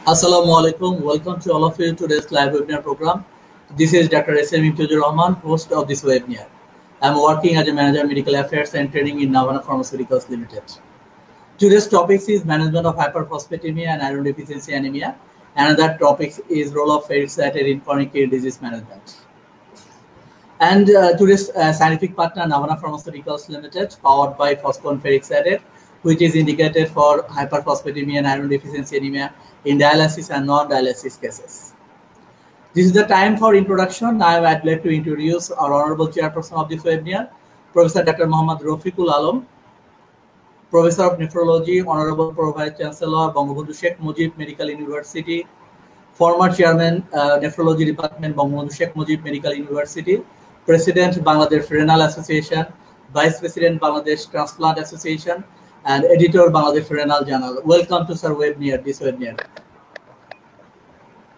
Assalamu alaikum. Welcome to all of you to today's live webinar program. This is Dr. S.M. Imtiyazur Rahman, host of this webinar. I'm working as a manager of medical affairs and training in Navana Pharmaceuticals Limited. Today's topic is management of hyperphosphatemia and iron deficiency anemia. Another topic is role of ferric citrate in chronic kidney disease management. And today's scientific partner, Navana Pharmaceuticals Limited, powered by Foscon ferric citrate, which is indicated for hyperphosphatemia and iron deficiency anemia in dialysis and non-dialysis cases. This is the time for introduction. Now I'd like to introduce our honorable chairperson of this webinar, Professor Dr. Muhammad Rafiqul Alam, Professor of Nephrology, Honorable Pro-Vice Chancellor, Bangabandhu Sheikh Mujib Medical University, former Chairman, Nephrology Department, Bangabandhu Sheikh Mujib Medical University, President, Bangladesh Renal Association, Vice President, Bangladesh Transplant Association, and editor, Bangladesh Renal Journal. Welcome to Sir webinar, this webinar.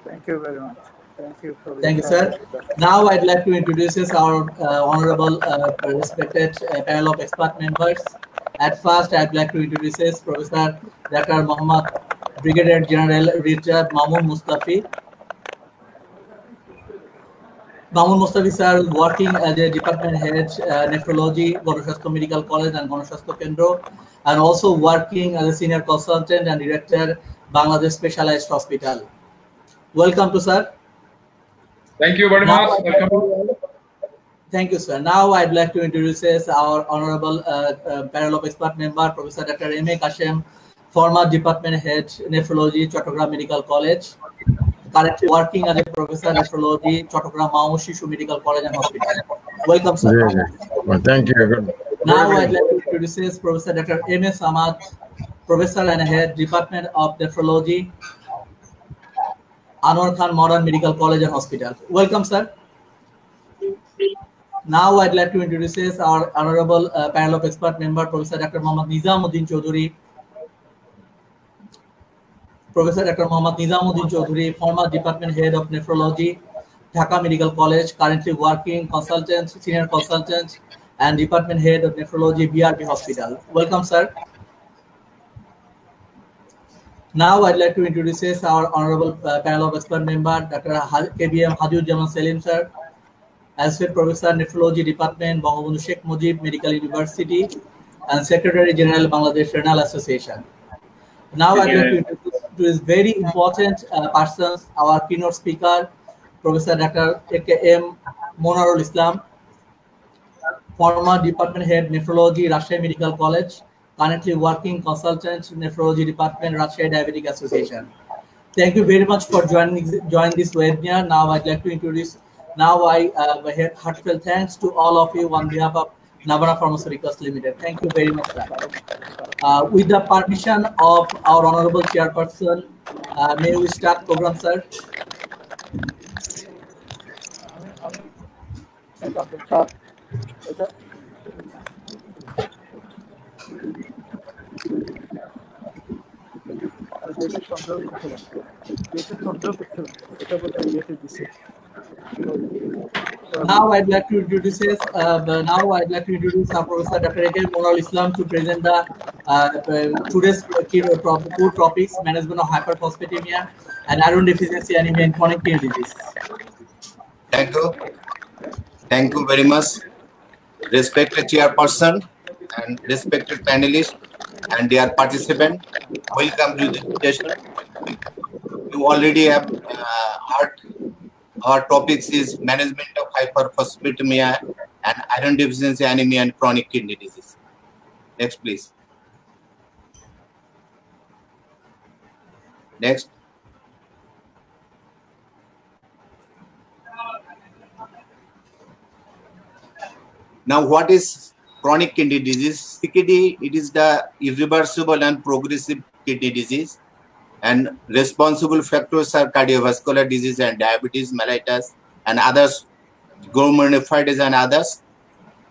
Thank you very much. Thank you, sir. Now I'd like to introduce our honorable, respected panel of expert members. At first, I'd like to introduce Professor Dr. Muhammad Brigadier General Richard Mamun Mustafi. Mamun Mustafi sir working as a department head, nephrology, Ganashastha Medical College and Ganashastha Kendra, and also working as a senior consultant and director, Bangladesh Specialized Hospital. Welcome to sir. Thank you very much. Welcome. Thank you, sir. Now I'd like to introduce our honorable panel of expert member, Professor Dr. M.A. Kashem, former department head, nephrology, Chattogram Medical College, currently working as a professor nephrology, Chattogram Mao Shishu Medical College and Hospital. Welcome, sir. Well, thank you. Now I'd like to introduce Professor Dr. M.A. Samad, professor and head, Department of Nephrology, Anwar Khan Modern Medical College and Hospital. Welcome, sir. Now I'd like to introduce our honorable panel of expert member, Professor Dr. Mohammad Nizamuddin Chaudhuri. Professor Dr. Mohammad Nizamuddin Chaudhuri, former department head of nephrology, Dhaka Medical College, currently working consultant, senior consultant, and department head of nephrology, BRP Hospital. Welcome, sir. Now I'd like to introduce our honorable panel of expert member, Dr. KBM Hajjuzzaman Selim, sir, Associate Professor, Nephrology Department, Bangabandhu Sheikh Mujib Medical University, and Secretary General, Bangladesh Renal Association. Now I'd like to introduce very important persons, our keynote speaker, Professor Dr. A.K.M. Monarul Islam, former department head, Nephrology, Rajshahi Medical College, currently working consultant, Nephrology Department, Rajshahi Diabetic Association. Thank you very much for joining this webinar. Now I'd like to introduce. Now I heartfelt thanks to all of you on behalf of Navana Pharmaceuticals Limited. Thank you very much, sir. With the permission of our honorable chairperson, may we start program, sir? Now I'd like to introduce our Professor Dr. A.K.M. Monarul Islam to present the today's two topics: management of hyperphosphatemia and iron deficiency anemia in chronic kidney disease. Thank you very much, respected chairperson and respected panelists and dear participant. Welcome to the session. You already have heard our topics is management of hyperphosphatemia and iron deficiency anemia and chronic kidney disease. Next, please. Next. Now, what is chronic kidney disease? CKD, it is the irreversible and progressive kidney disease, and responsible factors are cardiovascular disease and diabetes mellitus and others, glomerulonephritis and others.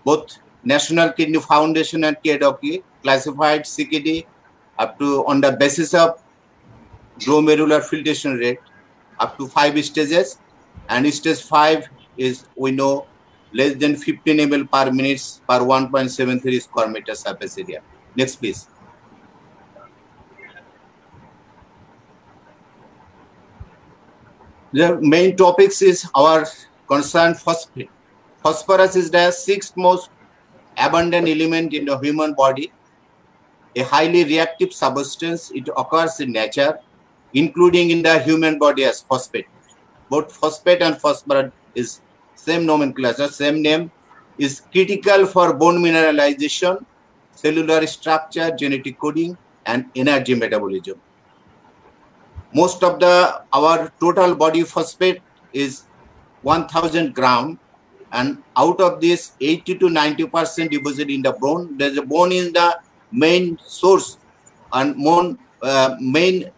Both National Kidney Foundation and KDOC classified CKD up to on the basis of glomerular filtration rate up to 5 stages, and stage 5 is, we know, less than 15 ml per minute per 1.73 square meter surface area. Next, please. The main topics is our concern phosphate. Phosphorus is the sixth most abundant element in the human body, a highly reactive substance. It occurs in nature, including in the human body as phosphate. Both phosphate and phosphorus is same nomenclature, same name, is critical for bone mineralization, cellular structure, genetic coding, and energy metabolism. Most of our total body phosphate is 1000 gram, and out of this 80 to 90% deposited in the bone. The bone is the main source and main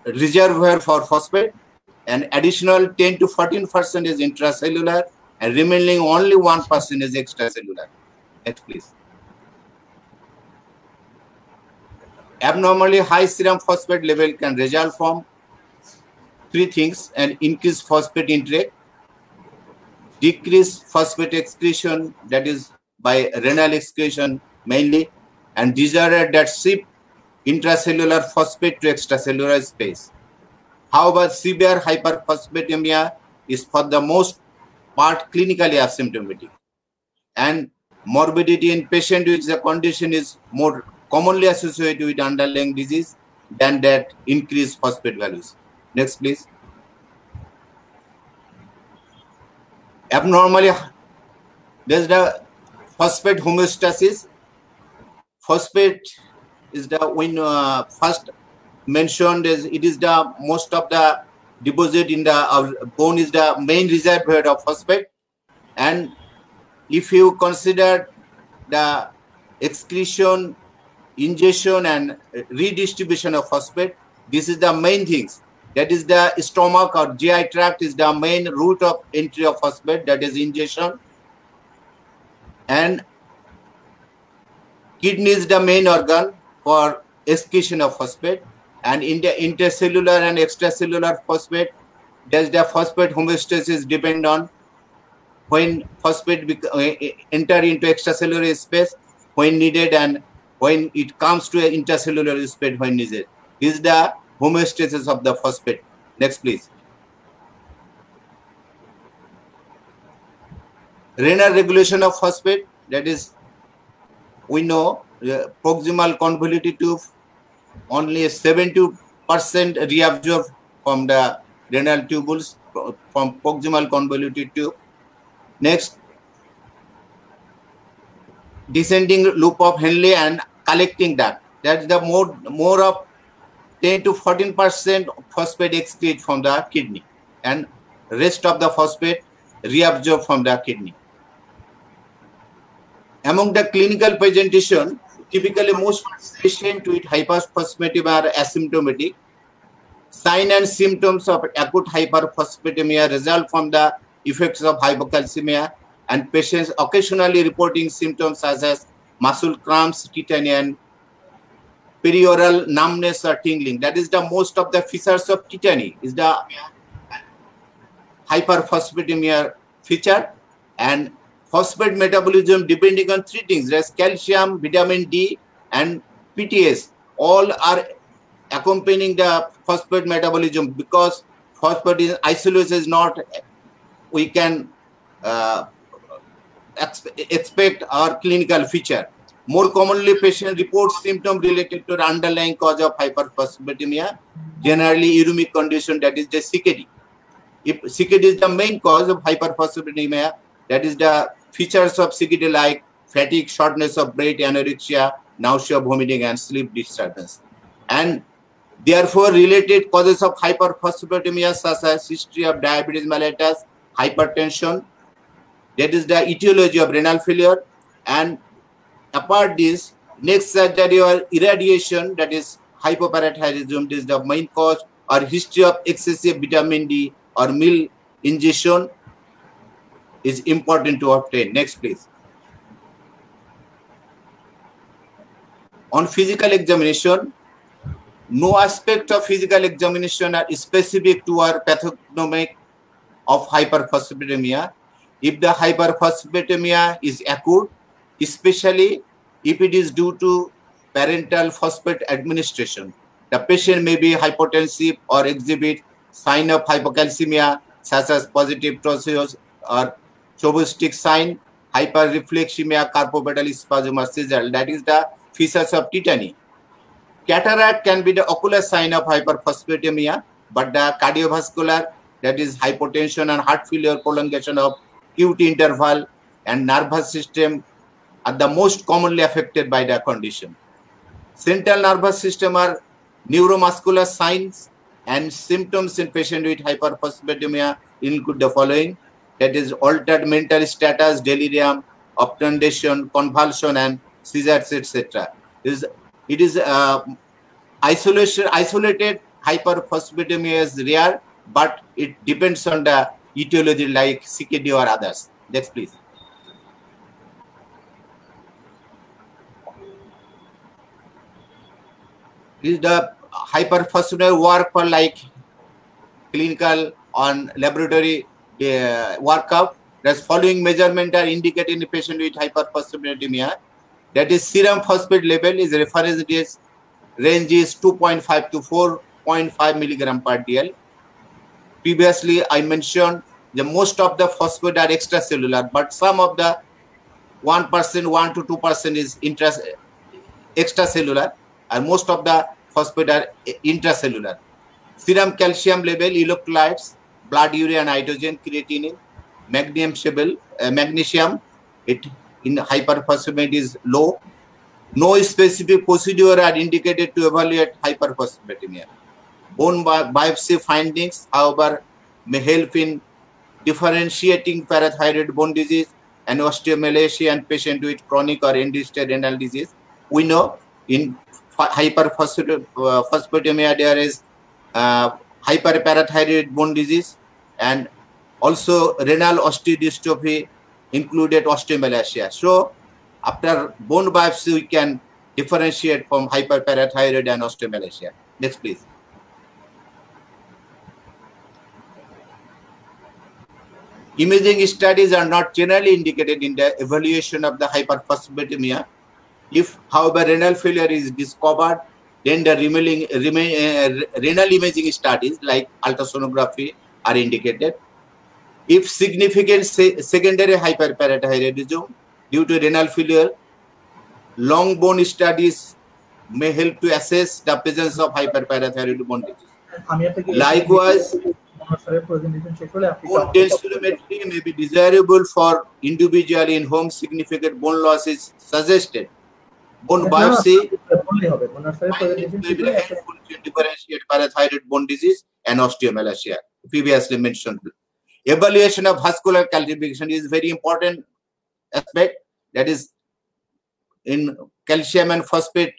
reservoir for phosphate, and additional 10 to 14% is intracellular, and remaining only 1% is extracellular. Next, please. Abnormally high serum phosphate level can result from three things: an increased phosphate intake, decreased phosphate excretion, that is by renal excretion mainly, and disorder that shift intracellular phosphate to extracellular space. However, severe hyperphosphatemia is for the most part clinically asymptomatic, and morbidity in patient with the condition is more commonly associated with underlying disease than that increased phosphate values. Next, please. Abnormally, there's the phosphate homeostasis. Phosphate is the, when first mentioned, is it is the most of the deposit in the bone is the main reservoir of phosphate, and if you consider the excretion, ingestion, and redistribution of phosphate, this is the main things. That is the stomach or GI tract is the main route of entry of phosphate, that is ingestion, and kidney is the main organ for excretion of phosphate, and in the intercellular and extracellular phosphate, does the phosphate homeostasis depend on when phosphate enter into extracellular space when needed, and when it comes to intercellular space when needed. This is the homeostasis of the phosphate. Next, please. Renal regulation of phosphate, that is, we know the proximal convoluted tube, only 70% reabsorb from the renal tubules from proximal convoluted tube. Next, descending loop of Henle and collecting that. That's the more of 10 to 14% phosphate excrete from the kidney, and rest of the phosphate reabsorb from the kidney. Among the clinical presentation, typically most patients with hyperphosphatemia are asymptomatic. Signs and symptoms of acute hyperphosphatemia result from the effects of hypocalcemia, and patients occasionally reporting symptoms such as muscle cramps, tetany, and perioral numbness or tingling. That is the most of the features of tetany, is the hyperphosphatemia feature. And phosphate metabolism depending on three things: there's calcium, vitamin D, and PTS. All are accompanying the phosphate metabolism, because phosphate in isolation is not, we can expect our clinical feature. More commonly, patient reports symptoms related to the underlying cause of hyperphosphatemia, generally uremic condition, that is the CKD. If CKD is the main cause of hyperphosphatemia, that is the features of CKD like fatigue, shortness of breath, anorexia, nausea, vomiting, and sleep disturbance. And therefore, related causes of hyperphosphatemia such as history of diabetes mellitus, hypertension, that is the etiology of renal failure. And apart this, next surgery or irradiation, that is hypoparathyroidism, this is the main cause, or history of excessive vitamin D or meal ingestion is important to obtain. Next, please. On physical examination, no aspect of physical examination are specific to our pathognomic of hyperphosphatemia. If the hyperphosphatemia is acute, especially if it is due to parenteral phosphate administration, the patient may be hypotensive or exhibit sign of hypocalcemia, such as positive trochleus or Chauveau-Stokes sign, hyperreflexemia, carpopedal spasm or seizure. That is the features of tetany. Cataract can be the ocular sign of hyperphosphatemia, but the cardiovascular, that is hypotension and heart failure, prolongation of QT interval and nervous system are the most commonly affected by the condition. Central nervous system are neuromuscular signs and symptoms in patients with hyperphosphatemia include the following, that is altered mental status, delirium, obtundation, convulsion, and seizures, etc. It is isolated hyperphosphatemia is rare, but it depends on the etiology like CKD or others. Next, please. Is the hyperphosphatemia work for like clinical on laboratory workup? That's following measurement are indicated in the patient with hyperphosphatemia. That is serum phosphate level is reference range is 2.5 to 4.5 milligram per DL. Previously, I mentioned the most of the phosphate are extracellular, but some of the 1%, 1 to 2% is extracellular, and most of the phosphate are intracellular. Serum calcium level, electrolytes, blood urea, nitrogen, creatinine, magnesium, it in hyperphosphatemia is low. No specific procedure are indicated to evaluate hyperphosphatemia. Bone biopsy findings, however, may help in differentiating parathyroid bone disease and osteomalacia and patient with chronic or end-stage renal disease. We know in hyperphosphatemia there is hyperparathyroid bone disease and also renal osteodystrophy included osteomalacia. So after bone biopsy, we can differentiate from hyperparathyroid and osteomalacia. Next, please. Imaging studies are not generally indicated in the evaluation of the hyperphosphatemia. If, however, renal failure is discovered, then the renal imaging studies like ultrasonography are indicated. If significant secondary hyperparathyroidism due to renal failure, long bone studies may help to assess the presence of hyperparathyroid bone disease. Likewise, bone densitometry may be desirable for individual in whom significant bone loss is suggested. Bone biopsy may be helpful to differentiate parathyroid bone disease and osteomalacia, previously mentioned. Evaluation of vascular calcification is very important aspect. That is, in calcium and phosphate,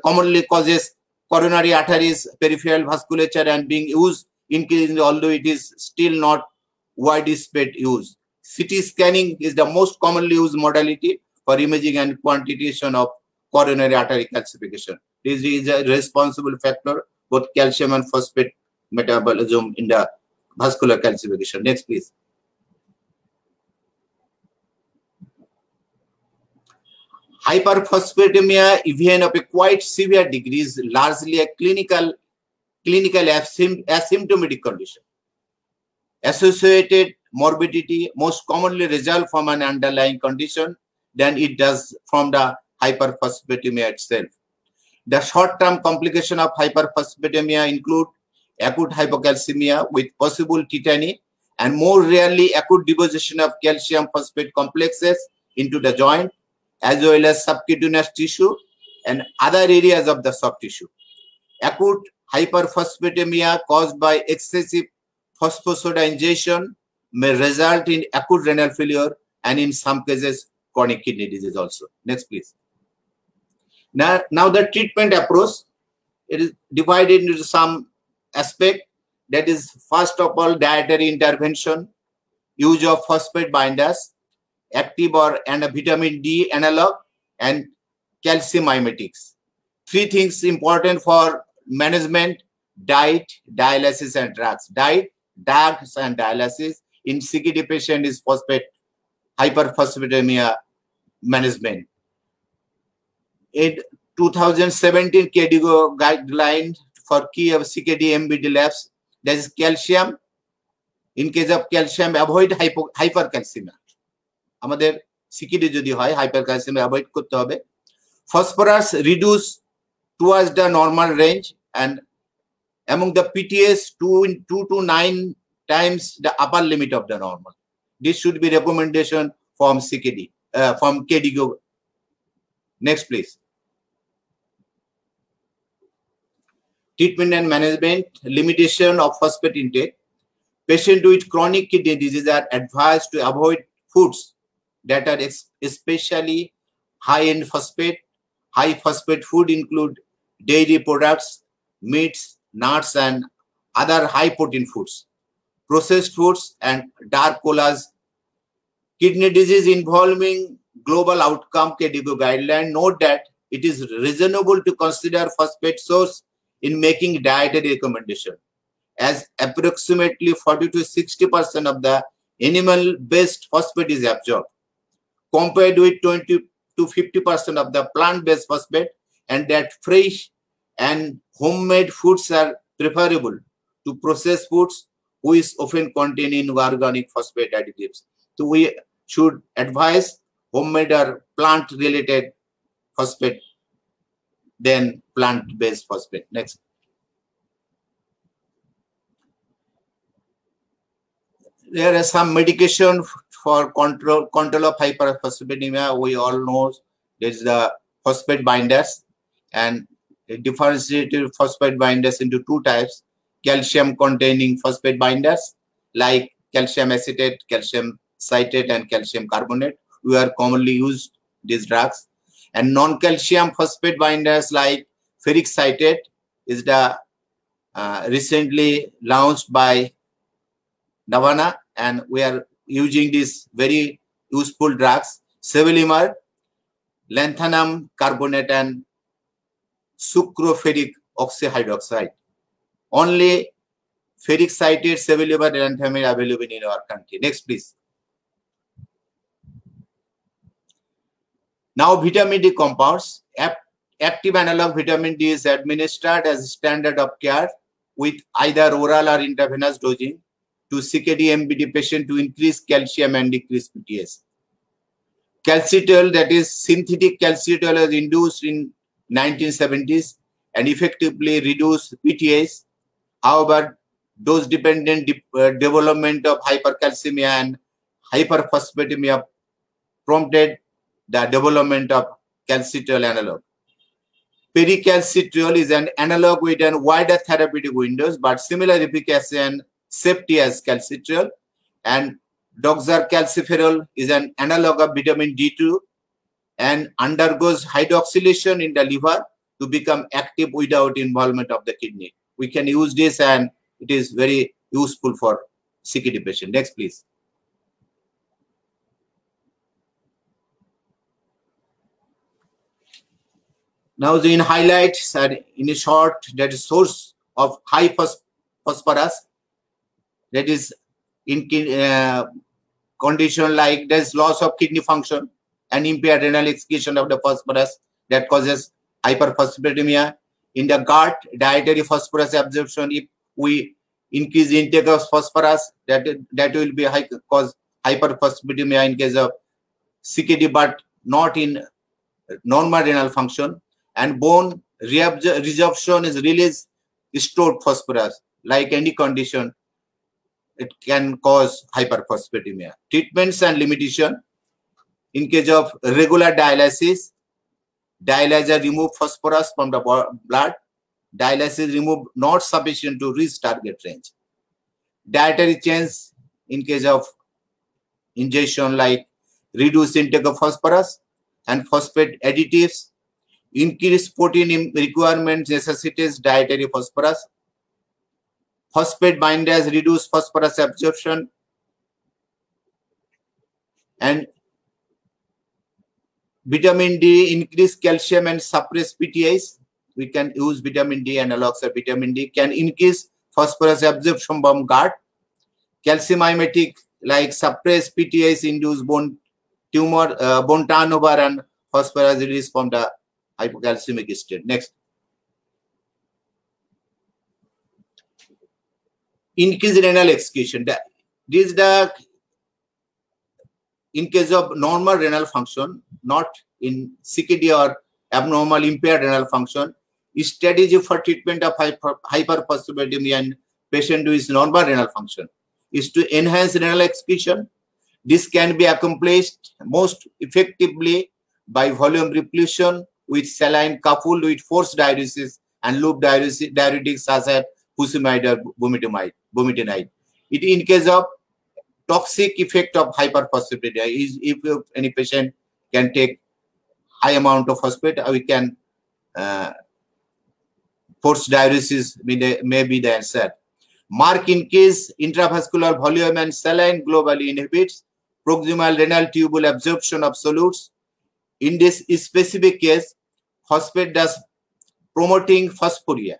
commonly causes coronary arteries, peripheral vasculature, and being used increasingly, although it is still not widespread use. CT scanning is the most commonly used modality for imaging and quantitation of coronary artery calcification. This is a responsible factor, both calcium and phosphate metabolism in the vascular calcification. Next, please. Hyperphosphatemia, even of a quite severe degree, is largely a clinical asymptomatic condition. Associated morbidity most commonly result from an underlying condition than it does from the hyperphosphatemia itself. The short-term complication of hyperphosphatemia include acute hypocalcemia with possible tetany and more rarely acute deposition of calcium phosphate complexes into the joint, as well as subcutaneous tissue and other areas of the soft tissue. Acute hyperphosphatemia caused by excessive phosphosoda ingestion may result in acute renal failure and in some cases chronic kidney disease also. Next, please. Now the treatment approach, it is divided into some aspect. That is, first of all, dietary intervention, use of phosphate binders, active or and a vitamin D analog, and calcium mimetics. Three things important for management: diet, dialysis, and drugs. Diet, drugs, and dialysis in CKD patient is phosphate hyperphosphatemia management. To 2017 KDIGO guideline for key of CKD MBD labs. That is calcium. In case of calcium, avoid hypercalcemia. আমাদের CKD যদি হয় hypercalcemia avoid করতে হবে. Phosphorus reduce towards the normal range, and among the PTS 2 to 9 times the upper limit of the normal. This should be recommendation from CKD, from KDIGO. Next, please. Treatment and management, limitation of phosphate intake. Patients with chronic kidney disease are advised to avoid foods that are especially high in phosphate. High phosphate food include dairy products, meats, nuts, and other high protein foods, processed foods, and dark colas. Kidney disease involving global outcome KDIGO guideline note that it is reasonable to consider phosphate source in making dietary recommendation, as approximately 40 to 60% of the animal-based phosphate is absorbed, compared with 20 to 50% of the plant-based phosphate, and that fresh and homemade foods are preferable to processed foods, which often contain inorganic phosphate additives. So we should advise homemade or plant-related phosphate than plant-based phosphate. Next. There are some medication for control of hyperphosphatemia. We all know there's the phosphate binders, and differentiated phosphate binders into two types: calcium containing phosphate binders like calcium acetate, calcium citrate, and calcium carbonate. We are commonly used these drugs. And non-calcium phosphate binders like ferric citrate is the recently launched by Navana, and we are using these very useful drugs: sevelamer, lanthanum carbonate, and sucroferric oxyhydroxide. Only ferric citrate, sevelamer, and lanthanum are available in our country. Next, please. Now, vitamin D compounds. Active analog vitamin D is administered as standard of care with either oral or intravenous dosing to CKD MBD patient to increase calcium and decrease PTS. Calcitriol, that is synthetic calcitriol, was induced in 1970s and effectively reduced PTS. However, dose-dependent development of hypercalcemia and hyperphosphatemia prompted the development of calcitriol analog. Pericalcitriol is an analog with a wider therapeutic windows, but similar efficacy and safety as calcitriol. And doxorcalciferol is an analog of vitamin D2 and undergoes hydroxylation in the liver to become active without involvement of the kidney. We can use this, and it is very useful for CKD patient. Next, please. Now, in highlights are in a short, that is source of high phosphorus, that is in condition like there's loss of kidney function and impaired renal excretion of the phosphorus that causes hyperphosphatemia. In the gut, dietary phosphorus absorption, if we increase intake of phosphorus, that will be cause hyperphosphatemia in case of CKD, but not in normal renal function. And bone resorption is release stored phosphorus. Like any condition, it can cause hyperphosphatemia. Treatments and limitation. In case of regular dialysis, dialyzer remove phosphorus from the blood. Dialysis remove not sufficient to reach target range. Dietary change in case of ingestion, like reduce intake of phosphorus and phosphate additives. Increased protein requirement necessitates dietary phosphorus. Phosphate binders reduce phosphorus absorption. And vitamin D increase calcium and suppress PTS. We can use vitamin D analogs of vitamin D, can increase phosphorus absorption from gut. Calcium mimetic like suppress PTS, induce bone tumor, bone turnover, and phosphorus release from the hypocalcemic state. Next. Increased renal excretion. This is the in case of normal renal function, not in CKD or abnormal impaired renal function. Strategy for treatment of hyperphosphatemia in patient with normal renal function is to enhance renal excretion. This can be accomplished most effectively by volume repletion with saline coupled with forced diuresis and loop diuretics such as fusimide or bumetanide. In case of toxic effect of hyperphosphatemia is if any patient can take high amount of phosphate, we can forced diuresis may be the answer. Mark increase intravascular volume and saline globally inhibits proximal renal tubule absorption of solutes. In this specific case, phosphate does promoting phosphuria.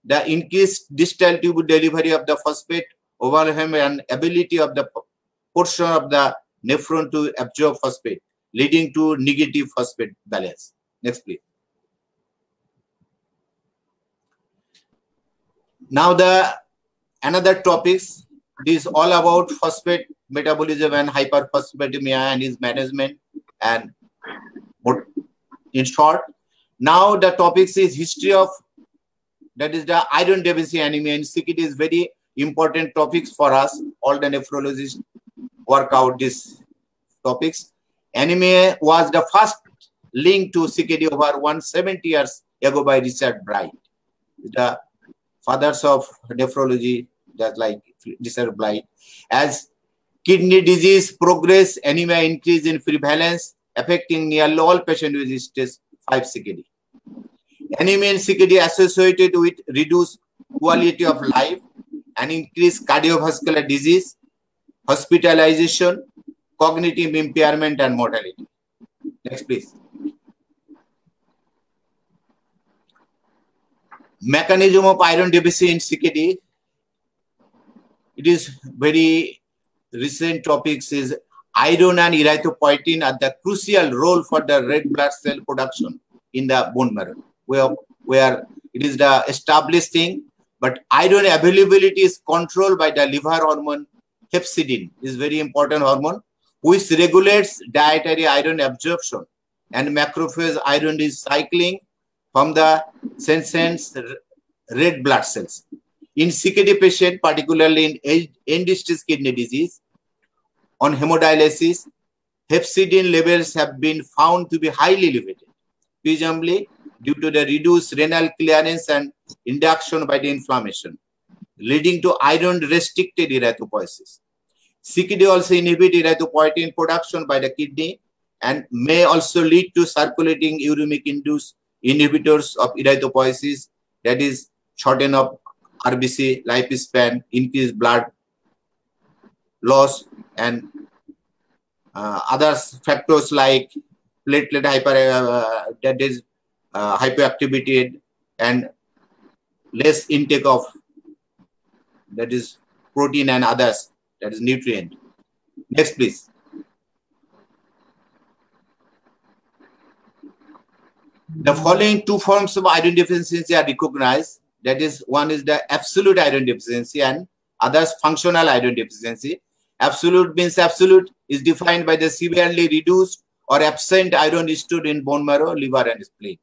The increased distal tubule delivery of the phosphate overwhelm and ability of the portion of the nephron to absorb phosphate, leading to negative phosphate balance. Next, please. Now another topics is all about phosphate metabolism and hyperphosphatemia and its management. And in short, now the topics is history of, that is the iron deficiency anemia in CKD is very important topics for us. All the nephrologists work out these topics. Anemia was the first link to CKD over 170 years ago by Richard Bright. The fathers of nephrology, just like Richard Bright. As kidney disease progress, anemia increase in prevalence, affecting nearly all patients with stage 5 CKD. Anemia in CKD associated with reduced quality of life and increased cardiovascular disease, hospitalization, cognitive impairment, and mortality. Next, please. Mechanism of iron deficiency in CKD. It is very recent topics is iron and erythropoietin are the crucial role for the red blood cell production in the bone marrow, where it is the established thing, but iron availability is controlled by the liver hormone hepcidin, is very important hormone, which regulates dietary iron absorption and macrophage iron recycling from the senescent red blood cells. In CKD patient, particularly in end-stage kidney disease, on hemodialysis, hepcidin levels have been found to be highly elevated, presumably due to the reduced renal clearance and induction by the inflammation, leading to iron-restricted erythropoiesis. CKD also inhibits erythropoietin production by the kidney and may also lead to circulating uremic-induced inhibitors of erythropoiesis, that is, shorten of RBC, lifespan, increased blood loss, and other factors like platelet hyperactivity and less intake of, that is, protein and others, that is, nutrient. Next, please. The following two forms of iron deficiency are recognized. That is, one is the absolute iron deficiency and others functional iron deficiency. Absolute means absolute is defined by the severely reduced or absent iron stored in bone marrow, liver, and spleen.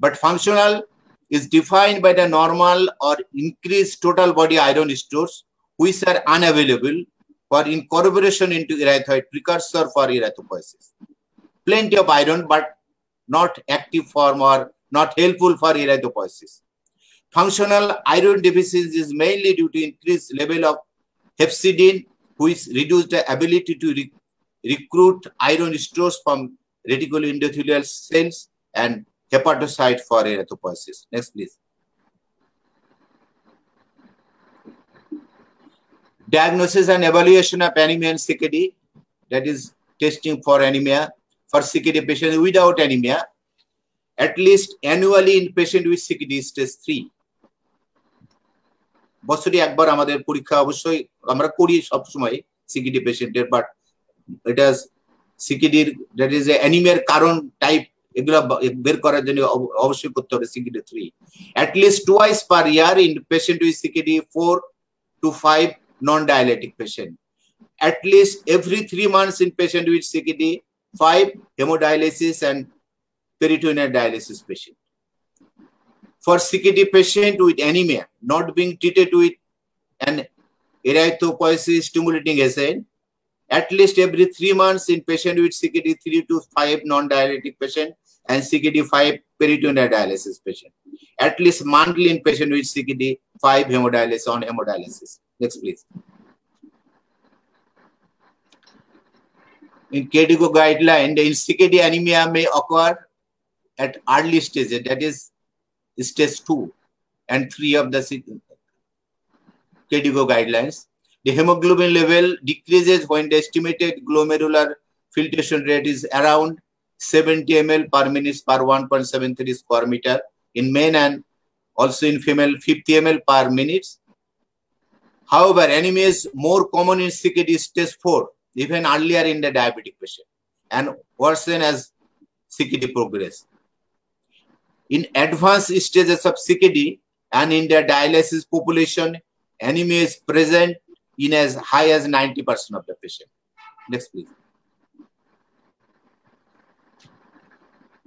But functional is defined by the normal or increased total body iron stores, which are unavailable for incorporation into erythroid, precursor for erythropoiesis. Plenty of iron, but not active form or not helpful for erythropoiesis. Functional iron deficiency is mainly due to increased level of hepcidin, which reduce the ability to recruit iron stores from reticuloendothelial cells and hepatocyte for erythropoiesis. Next, please. Diagnosis and evaluation of anemia in CKD, that is testing for anemia for CKD patients without anemia, at least annually in patient with CKD stage 3. বছরে একবার আমাদের পরীক্ষা অবশ্যই আমরা করি সব সময় CKD পেশেন্টের, বাট এটা CKD that is anemia কারণ টাইপ এগুলা বের করার জন্য অবশ্যই করতে হবে CKD3 at least twice per year in patient with CKD 4 to 5 non-dialytic patient, at least every 3 months in patient with CKD 5 hemodialysis and peritoneal dialysis patient. For CKD patient with anemia not being treated with an erythropoiesis stimulating agent, at least every 3 months in patient with CKD 3 to 5 non-dialytic patient and CKD 5 peritoneal dialysis patient. At least monthly in patient with CKD 5 hemodialysis on hemodialysis. Next, please. In KDIGO guideline, the CKD anemia may occur at early stages, that is stage 2 and 3 of the KDIGO guidelines. The hemoglobin level decreases when the estimated glomerular filtration rate is around 70 ml per minute per 1.73 square meter in men and also in female 50 ml per minute. However, anemia is more common in CKD stage 4, even earlier in the diabetic patient, and worsen as CKD progress. In advanced stages of CKD and in the dialysis population, anemia is present in as high as 90% of the patient. Next, please.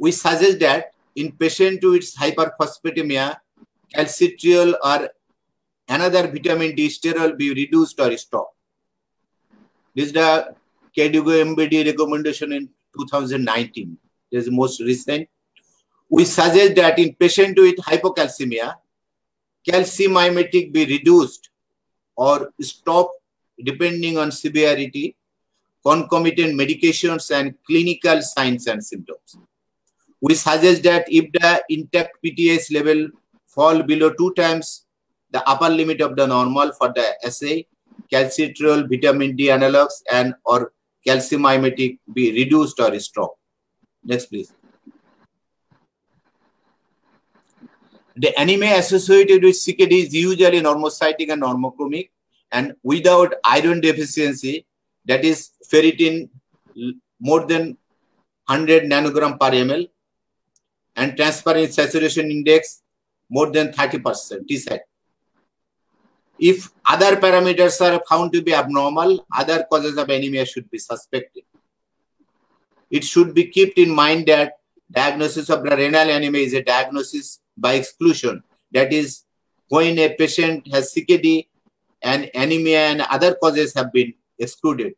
We suggest that in patient with hyperphosphatemia, calcitriol or another vitamin D steroid be reduced or stopped. This is the KDIGO MBD recommendation in 2019. This is most recent. We suggest that in patient with hypocalcemia, calcium mimetic be reduced or stopped depending on severity, concomitant medications, and clinical signs and symptoms. We suggest that if the intact PTH level fall below 2 times the upper limit of the normal for the assay, calcitriol, vitamin D analogs, and or calcium mimetic be reduced or stopped. Next, please. The anemia associated with CKD is usually normocytic and normochromic, and without iron deficiency, that is ferritin more than 100 nanogram per ml, and transparent saturation index more than 30%, TSAT. If other parameters are found to be abnormal, other causes of anemia should be suspected. It should be kept in mind that diagnosis of the renal anemia is a diagnosis by exclusion. That is, when a patient has CKD and anemia and other causes have been excluded.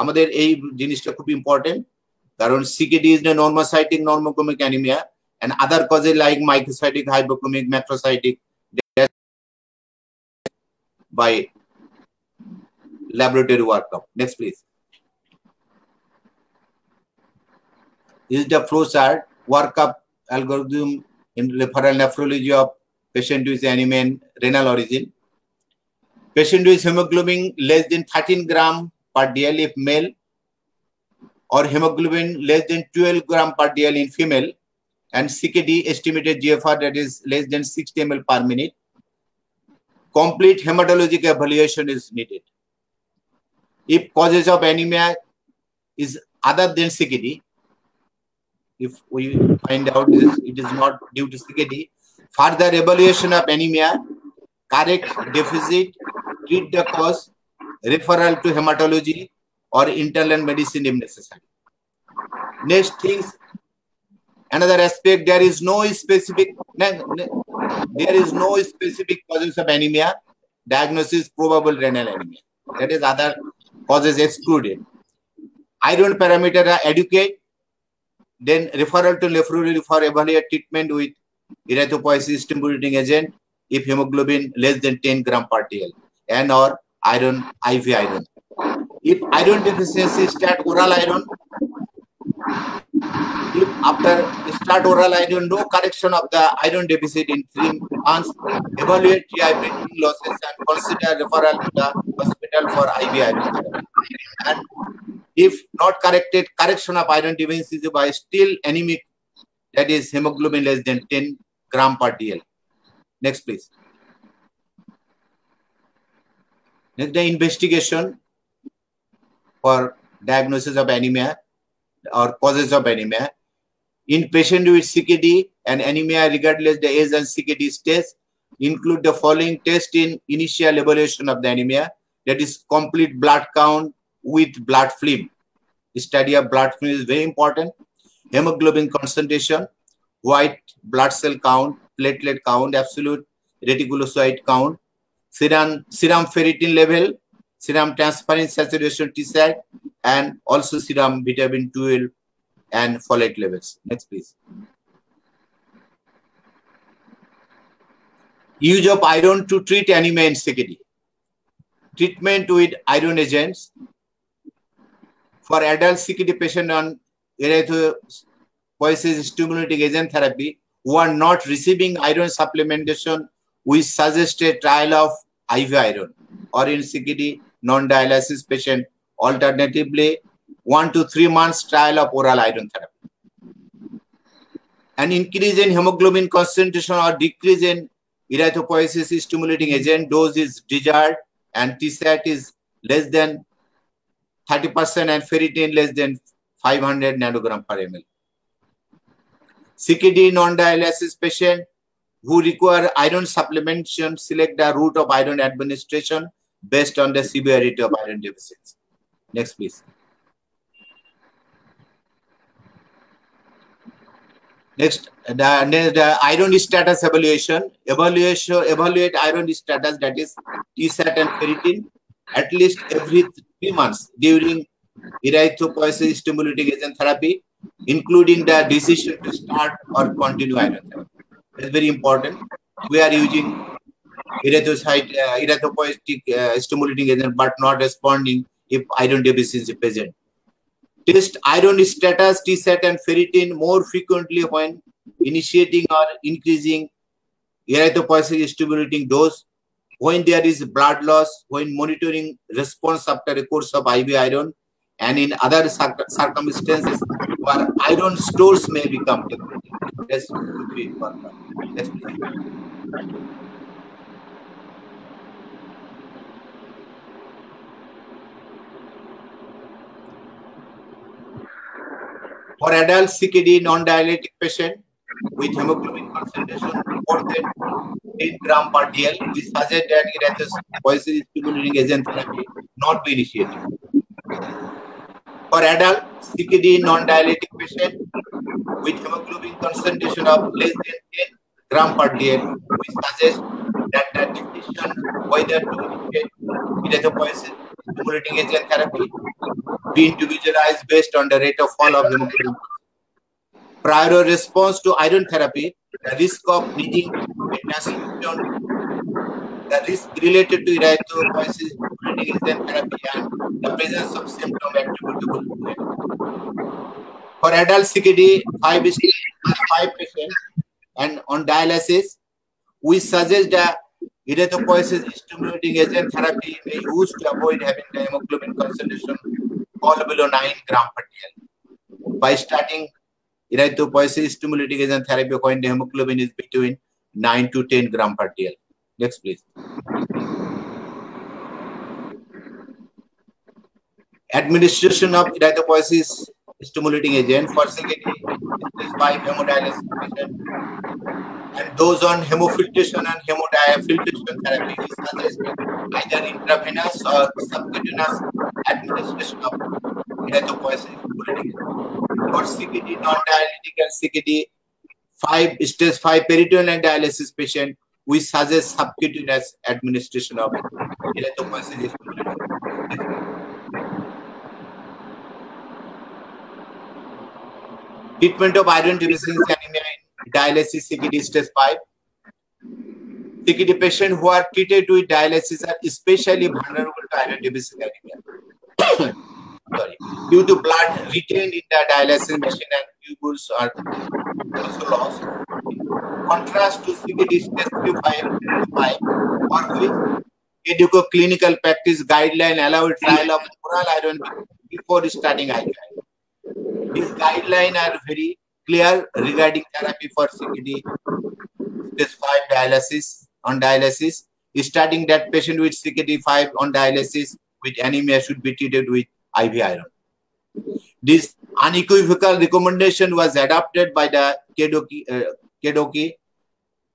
আমাদের এই জিনিসটা খুব important, কারণ CKD is the normocytic normochromic anemia and other causes like microcytic, hypochromic, macrocytic by laboratory workup. Next, please. This is the flow chart workup algorithm in referral nephrology of patient with anemia and renal origin. Patient with hemoglobin less than 13 gram per dl if male, or hemoglobin less than 12 gram per dl in female, and CKD estimated GFR that is less than 60 ml per minute. Complete hematologic evaluation is needed. If causes of anemia is other than CKD, if we find out this, it is not due to CKD, further evaluation of anemia, correct deficit, treat the cause, referral to hematology or internal medicine if necessary. Next things, another aspect, there is no specific causes of anemia. Diagnosis probable renal anemia. That is, other causes excluded. Iron parameter are adequate. Then referral to nephrology for evaluate treatment with erythropoiesis stimulating agent if hemoglobin less than 10 gram per dl, and or iron, IV iron. If iron deficiency, start oral iron. If after start oral iron, no correction of the iron deficit in 3 months, evaluate GI printing losses and consider referral to the hospital for IV iron therapy. And if not corrected, correction of iron deficiency by still anemic, that is hemoglobin less than 10 gram per dl. Next, please. Next, the investigation for diagnosis of anemia or causes of anemia. In patient with CKD and anemia, regardless the age and CKD stage, include the following test in initial evaluation of the anemia, that is complete blood count with blood film. The study of blood film is very important. Hemoglobin concentration, white blood cell count, platelet count, absolute reticulocyte count, serum ferritin level, serum transferrin saturation TSAT, and also serum vitamin 12 and folate levels. Next, please. Use of iron to treat anemia in CKD. Treatment with iron agents for adult CKD patient on erythropoiesis stimulating agent therapy who are not receiving iron supplementation, we suggest a trial of IV iron, or in CKD non-dialysis patient, alternatively 1 to 3 months trial of oral iron therapy. An increase in hemoglobin concentration or decrease in erythropoiesis stimulating agent dose is desired, and TSAT is less than 30% and ferritin less than 500 nanogram per ml. CKD non-dialysis patient who require iron supplementation select the route of iron administration based on the severity of iron deficiency. Next, please. Next, the iron status evaluation. Evaluate iron status, that is TSAT and ferritin, at least every 3 months during erythropoiesis stimulating agent therapy, including the decision to start or continue iron therapy. It's very important. We are using erythropoietic stimulating agent but not responding if iron deficiency is present. Test iron status, TSAT and ferritin more frequently when initiating or increasing erythropoiesis stimulating dose, when there is blood loss, when monitoring response after a course of IV iron, and in other circumstances where iron stores may become depleted. That's very important. Next, please. For adult CKD non-dialytic patient with hemoglobin concentration more than 10 gram per dl, we suggest that erythropoiesis stimulating agent therapy not be initiated. For adult CKD non-dialytic patient with hemoglobin concentration of less than 10 gram per dl, we suggest that the decision whether to initiate erythropoiesis stimulating agent therapy be individualized based on the rate of fall of hemoglobin. Prior response to iron therapy, the risk of needing a transfusion, the risk related to erythropoiesis stimulating agent therapy, and the presence of symptom attributable to it. For adult CKD 5 patients and on dialysis, we suggest that erythropoiesis stimulating agent therapy may be used to avoid having the hemoglobin concentration fall below 9 gram per dl. By starting erythropoiesis stimulating agent therapy when the hemoglobin is between 9 to 10 gram per dl. Next, please. Administration of erythropoiesis stimulating agent for CKD by hemodialysis patient and those on hemofiltration and hemodiafiltration therapy is suggested either intravenous or subcutaneous administration of erythropoiesis stimulating agent. For CKD non-dialytic and CKD stage 5 peritoneal and dialysis patient, we suggest subcutaneous administration of erythropoiesis stimulating agent. Treatment of iron deficiency anemia in dialysis CKD stage 5. CKD patients who are treated with dialysis are especially vulnerable to iron deficiency anemia. Sorry. Due to blood retained in the dialysis machine and tubules are also lost. In contrast to CKD stage 3-5, for which EDUCO clinical practice guideline allow a trial of oral iron before starting IV iron. These guidelines are very clear regarding therapy for CKD stage 5 dialysis on dialysis. Starting that patient with CKD 5 on dialysis with anemia should be treated with IV iron. This unequivocal recommendation was adopted by the KDOQI,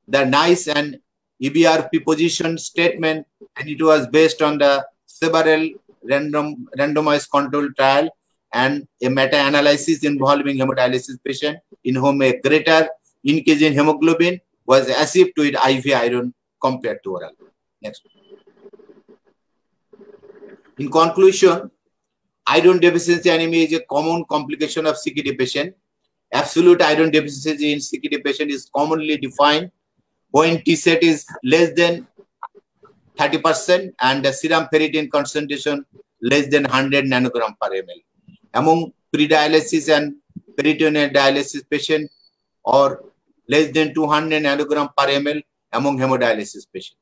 the NICE and EBRP position statement, and it was based on the several randomized control trial and a meta-analysis involving hemodialysis patient in whom a greater increase in hemoglobin was achieved with IV iron compared to oral. Next. In conclusion, iron deficiency anemia is a common complication of CKD patient. Absolute iron deficiency in CKD patient is commonly defined when T-set is less than 30% and the serum ferritin concentration less than 100 nanogram per ml. Among pre-dialysis and peritoneal dialysis patient or less than 200 nanogram per ml among hemodialysis patient.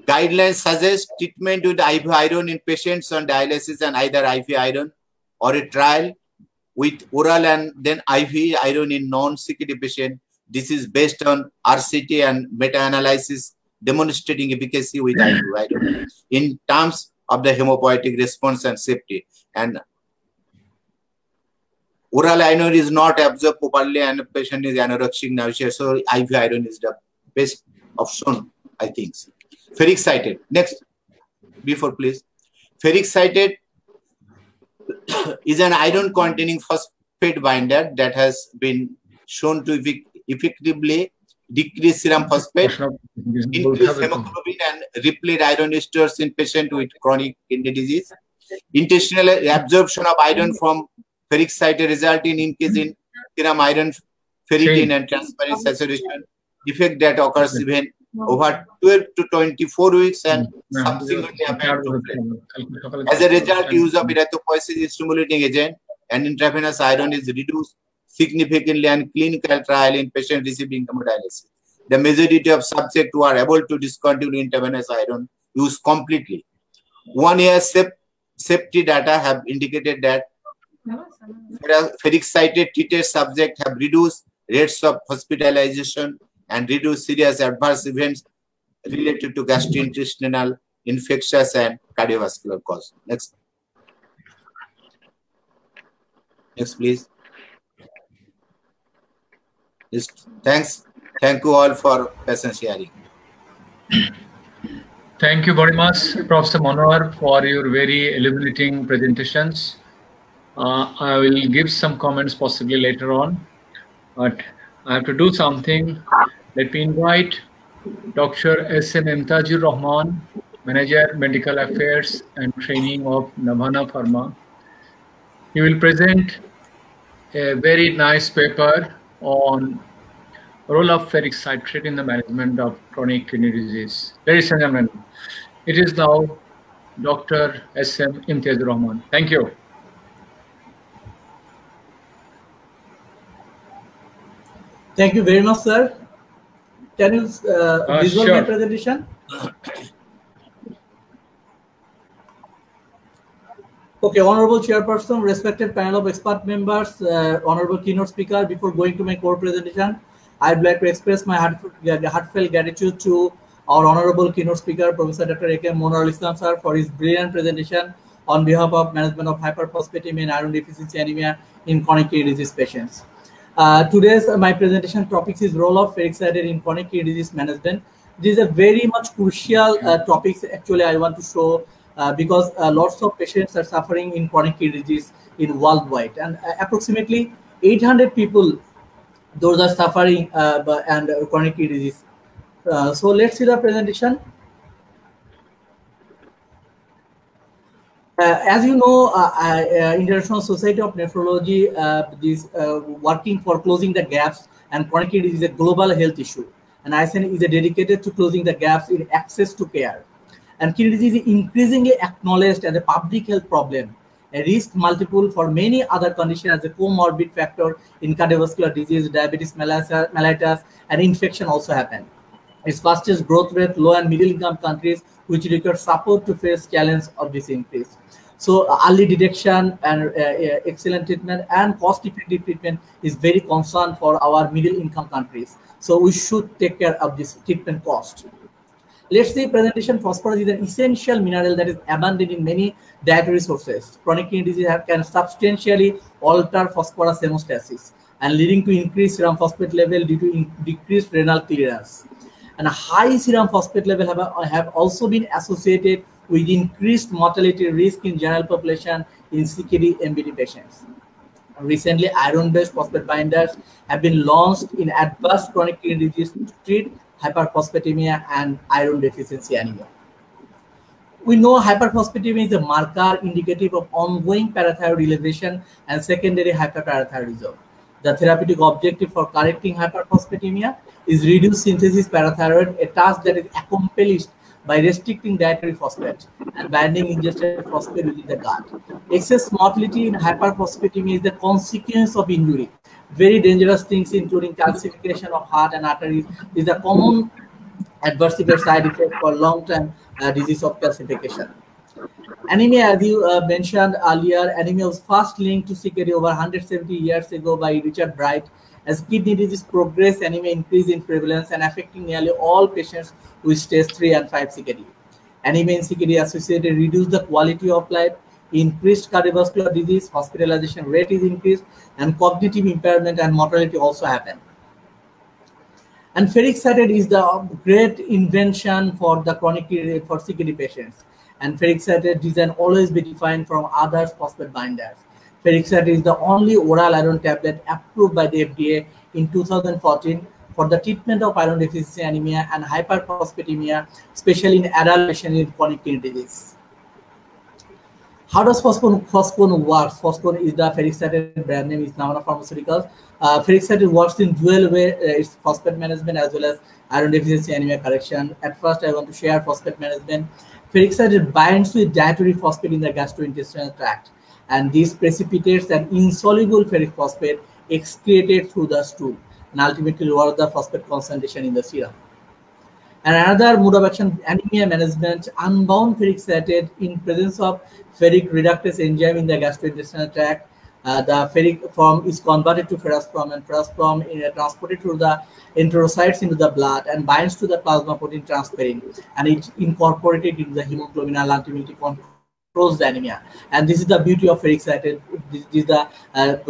Guidelines suggest treatment with IV iron in patients on dialysis and either IV iron or a trial with oral and then IV iron in non-CKD patient. This is based on RCT and meta-analysis demonstrating efficacy with IV iron in terms of the hemopoietic response and safety. And oral iron is not absorbed properly and the patient is anorexic nausea, so IV iron is the best option, I think. Ferric cited. Next, before please. Ferric cited is an iron containing phosphate binder that has been shown to effectively decrease serum phosphate, increase hemoglobin and replete iron esters in patients with chronic kidney disease. Intestinal absorption of iron from ferric cited result in increase in serum iron, ferritin and transparent saturation, effect that occurs even over 12 to 24 weeks and subsequently as a result, use of erythropoiesis stimulating agent and intravenous iron is reduced significantly and clinical trial in patients receiving hemodialysis. The majority of subjects who are able to discontinue intravenous iron use completely. 1 year safety data have indicated that ferric cited treated subjects have reduced rates of hospitalization and reduce serious adverse events related to gastrointestinal, infectious, and cardiovascular cause. Next. Next, please. Yes, thanks. Thank you all for patient sharing. Thank you very much, Professor Manohar, for your very illuminating presentations. I will give some comments possibly later on, but I have to do something. Let me invite Dr. S.M. Imtazur Rahman, Manager, Medical Affairs and Training of Navana Pharma. He will present a very nice paper on role of ferric citrate in the management of chronic kidney disease. Ladies and gentlemen, it is now Dr. S.M. Imtazur Rahman. Thank you. Thank you very much, sir. Can you visual my presentation? Okay, Honorable Chairperson, respected panel of expert members, Honorable keynote speaker, before going to my core presentation, I'd like to express my heartfelt gratitude to our Honorable keynote speaker, Professor Dr. A.K.M. Monarul Islam, sir, for his brilliant presentation on behalf of management of hyperphosphatemia and iron deficiency anemia in chronic kidney disease patients. Today's my presentation topic is role of ferric citrate in chronic kidney disease management. This is a very much crucial topics actually I want to show because lots of patients are suffering in chronic kidney disease in worldwide, and approximately 800 people those are suffering and chronic kidney disease. So let's see the presentation. As you know, International Society of Nephrology is working for closing the gaps, and chronic kidney disease is a global health issue. And ISN is dedicated to closing the gaps in access to care. And kidney disease is increasingly acknowledged as a public health problem, a risk multiple for many other conditions as a comorbid factor in cardiovascular disease, diabetes mellitus, and infection also happen. Its fastest growth rate, low and middle income countries, which require support to face challenge of this increase. So early detection and excellent treatment and cost-effective treatment is very concerned for our middle income countries. So we should take care of this treatment cost. Let's say presentation phosphorus is an essential mineral that is abundant in many dietary sources. Chronic kidney disease can substantially alter phosphorus hemostasis and leading to increased serum phosphate level due to decreased renal clearance. And a high serum phosphate level have also been associated with increased mortality risk in general population in CKD MBD patients. Recently, iron-based phosphate binders have been launched in advanced chronic kidney disease to treat hyperphosphatemia and iron deficiency anemia. We know hyperphosphatemia is a marker indicative of ongoing parathyroid elevation and secondary hyperparathyroidism. The therapeutic objective for correcting hyperphosphatemia is reduced synthesis parathyroid, a task that is accomplished by restricting dietary phosphate and binding ingested phosphate within the gut. Excess mortality in hyperphosphatemia is the consequence of injury. Very dangerous things, including calcification of heart and arteries, is a common adverse event side effect for long-term disease of calcification. Anemia, as you mentioned earlier, anemia was first linked to CKD over 170 years ago by Richard Bright. As kidney disease progressed, anemia increased in prevalence and affecting nearly all patients with stage 3 and 5 CKD. Anemia in CKD associated reduced the quality of life, increased cardiovascular disease, hospitalization rate is increased, and cognitive impairment and mortality also happen. And ferric citrate is the great invention for the chronic for CKD patients. And ferric citrate design always be defined from other phosphate binders. Ferric citrate is the only oral iron tablet approved by the FDA in 2014 for the treatment of iron deficiency anemia and hyperphosphatemia, especially in adult patients with chronic kidney disease. How does Phosphone work? Phosphone is the ferric citrate brand name is Navana Pharmaceuticals. Ferric citrate works in dual way, it's phosphate management as well as iron deficiency anemia correction. At first, I want to share phosphate management. Ferric citrate binds with dietary phosphate in the gastrointestinal tract, and this precipitates an insoluble ferric phosphate excreted through the stool and ultimately lower the phosphate concentration in the serum. And another mode of action, anemia management, unbound ferric citrate in presence of ferric reductase enzyme in the gastrointestinal tract. The ferric form is converted to ferrous form, and ferrous form is transported through the enterocytes into the blood and binds to the plasma protein transferrin, and it incorporated into the hemoglobin and ultimately controls the anemia. And this is the beauty of ferric citrate. This is the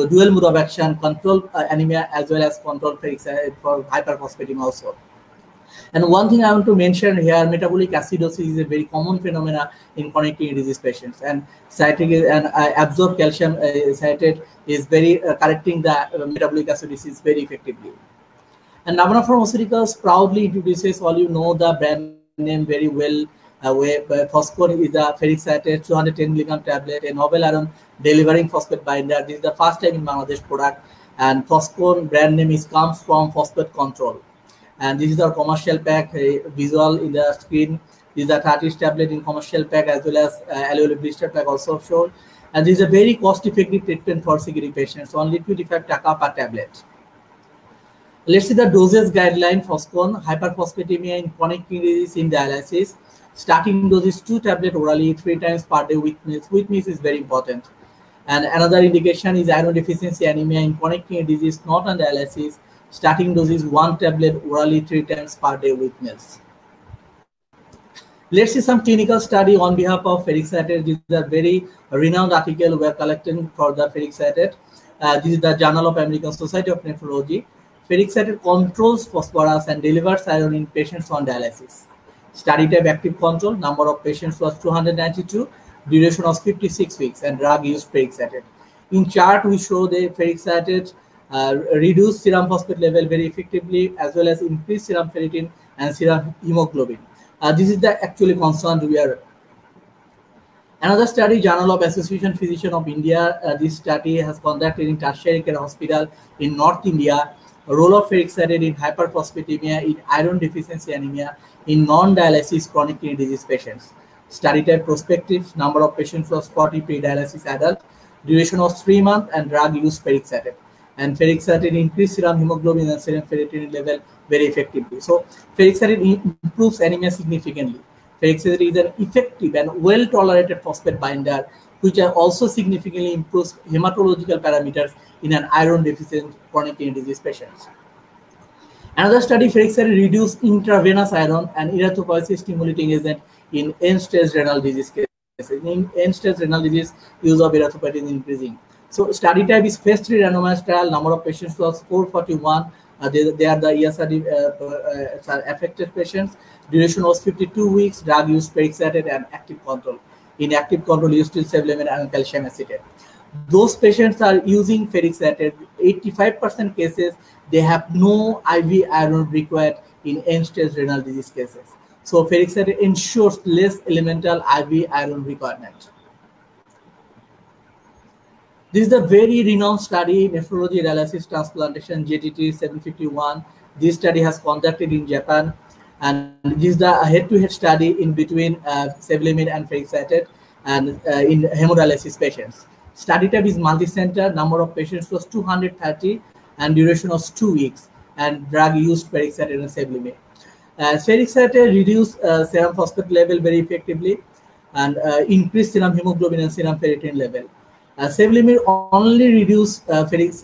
dual mode of action, control anemia as well as control ferric citrate for hyperphosphatemia also. And one thing I want to mention here, metabolic acidosis is a very common phenomena in chronic kidney disease patients, and citric and absorbed calcium citrate is very correcting the metabolic acidosis very effectively. And Navana Pharmaceuticals proudly introduces, all you know the brand name very well, where Phosphone is a ferric citrate 210 mg tablet, a novel iron delivering phosphate binder. This is the first time in Bangladesh product, and Phosphone brand name comes from Phosphate Control. And this is our commercial pack, visual in the screen. This is the 30 tablet in commercial pack as well as alveolar blister pack also shown. And this is a very cost-effective treatment for CKD patients, only 25 taka per tablet. Let's see the dosage guideline. Phosphone, hyperphosphatemia in chronic kidney disease in dialysis. Starting dose is 2 tablets orally 3 times per day with meals. With meals is very important. And another indication is iron deficiency anemia in chronic kidney disease not on dialysis. Starting dose is 1 tablet orally 3 times per day with meals. Let's see some clinical study on behalf of ferric citrate. This is a very renowned article we are collecting for the ferric citrate. This is the Journal of American Society of Nephrology. Ferric citrate controls phosphorus and delivers iron in patients on dialysis. Study type active control, number of patients was 292, duration was 56 weeks, and drug used ferric citrate. In chart, we show the ferric citrate reduce serum phosphate level very effectively, as well as increase serum ferritin and serum hemoglobin. This is the actually concern we are. Another study, Journal of Association Physician of India. This study has conducted in tertiary care hospital in North India. Role of ferric citrate in hyperphosphatemia in iron deficiency anemia in non-dialysis chronic kidney disease patients. Study type prospective, number of patients was 40 pre-dialysis adult, duration was 3 months, and drug used ferric citrate. And ferric citrate increased serum hemoglobin and serum ferritin level very effectively. So ferric citrate improves anemia significantly. Ferric citrate is an effective and well-tolerated phosphate binder, which also significantly improves hematological parameters in an iron deficient chronic kidney disease patients. Another study, ferric citrate reduced intravenous iron and erythropoiesis stimulating agent in end-stage renal disease cases. In end-stage renal disease, use of erythropoietin is increasing. So study type is phase 3 randomized trial. Number of patients was 441. They are the ESRD affected patients. Duration was 52 weeks. Drug used ferric citrate and active control. In active control, used sevelamer and calcium acetate. Those patients are using ferric citrate. 85% cases, they have no IV iron required in end-stage renal disease cases. So ferric citrate ensures less elemental IV iron requirement. This is the very renowned study, nephrology dialysis transplantation, JTT 751. This study has conducted in Japan, and this is the head-to-head study in between sevelamer and ferric citrate and in hemodialysis patients. Study type is multi-center. Number of patients was 230, and duration was 2 weeks. And drug used ferric citrate and sevelamer. Ferric citrate reduced serum phosphate level very effectively, and increased serum hemoglobin and serum ferritin level. Sevelamer only reduce ferric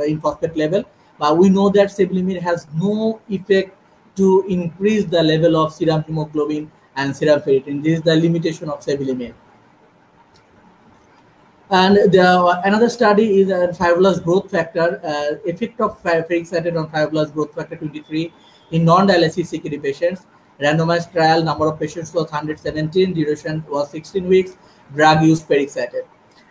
in phosphate level, but we know that sevelamer has no effect to increase the level of serum hemoglobin and serum ferritin. This is the limitation of sevelamer. And another study is fibrous growth factor, effect of ferric citrate on fibrous growth factor 23 in non-dialysis CKD patients. Randomized trial, number of patients was 117, duration was 16 weeks, drug used ferric citrate.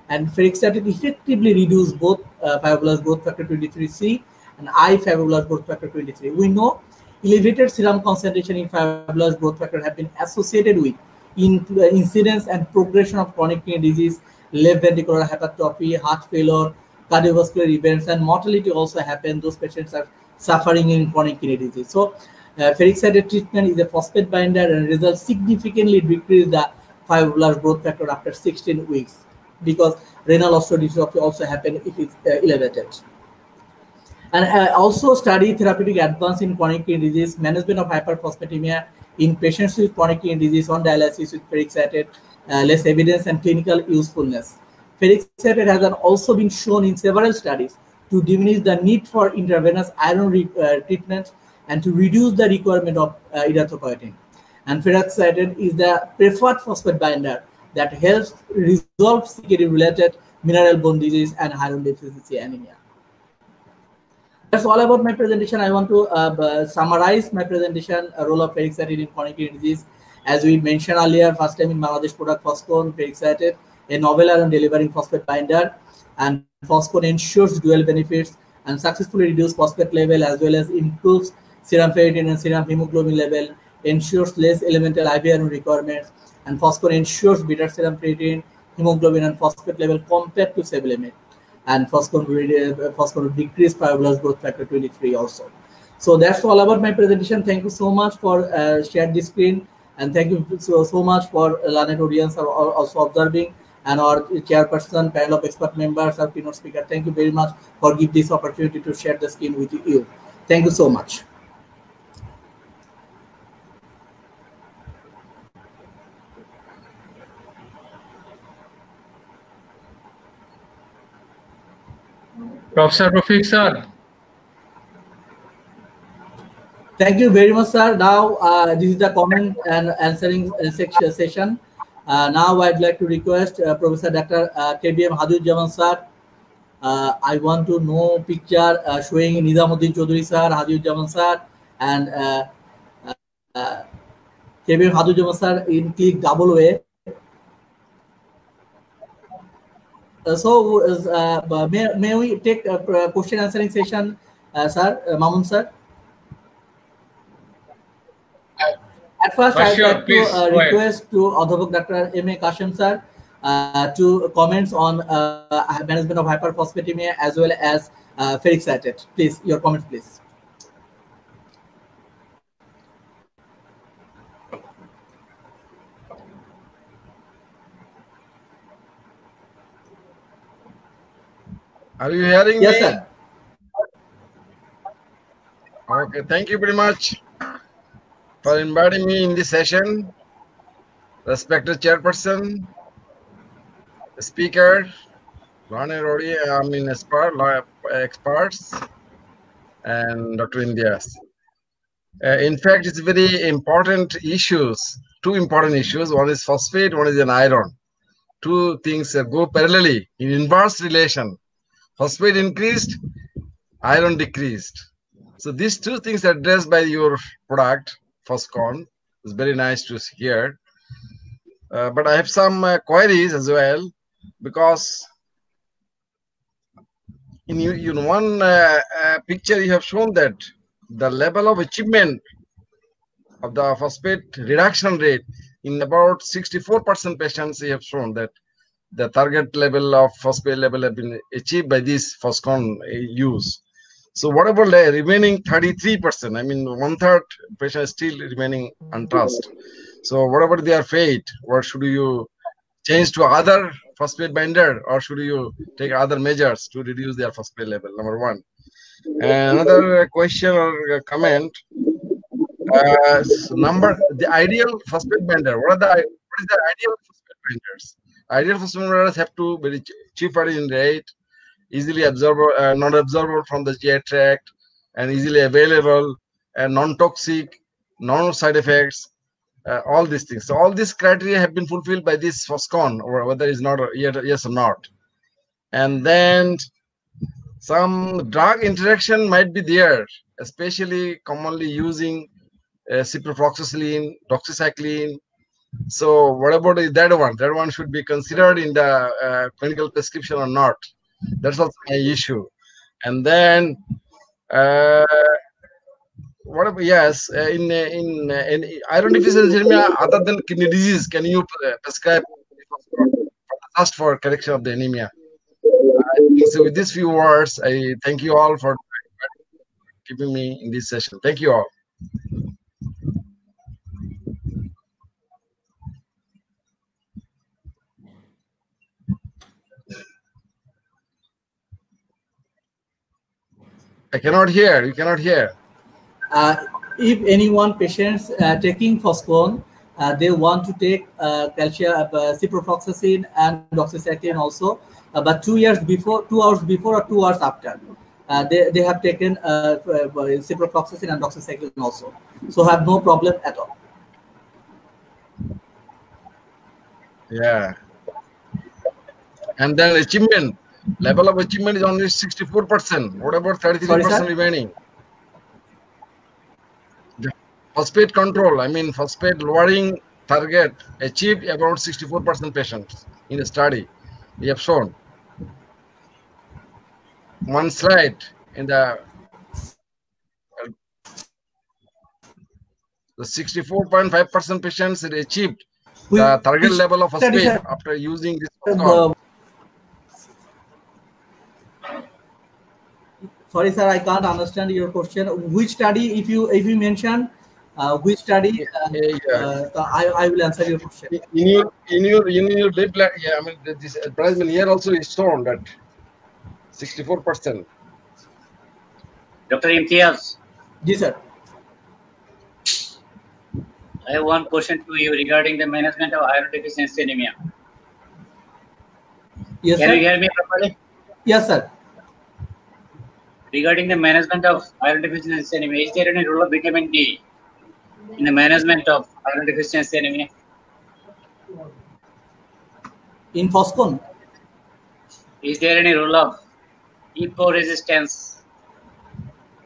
And ferric citrate effectively reduced both fibrous growth factor 23C and fibrous growth factor 23. We know elevated serum concentration in fibrous growth factor have been associated with incidence and progression of chronic kidney disease, left ventricular hypertrophy, heart failure, cardiovascular events, and mortality also happen. Those patients are suffering in chronic kidney disease. So ferric citrate treatment is a phosphate binder and results significantly decrease the fibrous growth factor after 16 weeks, because renal osteodystrophy also happen if it's elevated. And also study therapeutic advance in chronic kidney disease, management of hyperphosphatemia in patients with chronic kidney disease on dialysis with ferric citrate, less evidence and clinical usefulness. Ferric citrate has also been shown in several studies to diminish the need for intravenous iron treatment and to reduce the requirement of erythropoietin. And ferric citrate is the preferred phosphate binder that helps resolve CKD-related mineral bone disease and iron deficiency anemia. That's all about my presentation. I want to summarize my presentation, role of ferric citrate in chronic kidney disease. As we mentioned earlier, first time in Bangladesh product Foscon, ferric citrate, a novel iron delivering phosphate binder, and Foscon ensures dual benefits and successfully reduces phosphate level as well as improves serum ferritin and serum hemoglobin level, ensures less elemental IV iron requirements, and Foscon ensures better serum ferritin, hemoglobin, and phosphate level compared to sevelamer. And Foscon decrease fibrous growth factor 23 also. So that's all about my presentation. Thank you so much for sharing the screen, and thank you so much for learned audience are also observing, and our chairperson, panel of expert members, our keynote speaker. Thank you very much for giving this opportunity to share the screen with you. Thank you so much. Professor Rafiq sir. Thank you very much, sir. Now, this is the comment and answering session. Now, I'd like to request Professor Dr. KBM Hadiuzzaman sir. I want to know picture showing Nizamuddin Chaudhary sir, Hadiuzzaman sir, and KBM Hadiuzzaman sir in click double way. May we take a question answering session, sir, Mamun sir? At first, I'd like to request to Adhyabhak Dr. M.A. Kashem sir to comments on management of hyperphosphatemia as well as ferric citrate. Please, your comments, please. Are you hearing me? Yes, sir. Okay, thank you very much for inviting me in this session. Respected chairperson, speaker, experts, and Dr. Indias. In fact, it's very important issues, two important issues. One is phosphate, one is an iron. Two things go parallelly in inverse relation. Phosphate increased, iron decreased. So these two things are addressed by your product, Foscon. It's very nice to hear. But I have some queries as well, because in one picture you have shown that the level of achievement of the phosphate reduction rate in about 64% patients, you have shown that the target level of phosphate level have been achieved by this Foscon use. So what about the remaining 33%? I mean, 1/3 patients still remaining untouched. So what about their fate? Or should you change to other phosphate binder, or should you take other measures to reduce their phosphate level? Number one. And another question or comment. The ideal phosphate binder. What is the ideal phosphate binders? Ideal phosphate binders have to be cheaper in rate, easily absorbable, not absorbable from the GI tract, and easily available, and non-toxic, no side effects. All these things. So all these criteria have been fulfilled by this Foscon, or whether it's not yes or not. And then some drug interaction might be there, especially commonly using ciprofloxacin, doxycycline. So what about that one? That one should be considered in the clinical prescription or not? That's also my issue. And then what about, yes, in iron deficiency anemia other than kidney disease, can you prescribe just for correction of the anemia? So with these few words, I thank you all for keeping me in this session. Thank you all. I cannot hear. You cannot hear. If anyone patients taking Foscon, they want to take calcium, ciprofloxacin and doxycycline also, but 2 hours before or 2 hours after, they have taken ciprofloxacin and doxycycline also, so have no problem at all. Yeah. And then achievement, level of achievement is only 64%. What about 33% remaining? The phosphate control, I mean phosphate lowering target achieved about 64% patients in the study. We have shown one slide in the 64.5% patients achieved the target level of phosphate after using this Foscon. Sorry, sir, I can't understand your question. Which study? If you mention which study, I will answer your question. In your lab, yeah, I mean this advertisement here also is shown that 64%. Dr. Imtiaz. Yes, sir. I have one question to you regarding the management of iron deficiency anemia. Yes, Can sir. you hear me properly? Yes, sir. Regarding the management of iron deficiency anemia, is there any role of vitamin D in the management of iron deficiency anemia? In Foscon? Is there any role of EPO resistance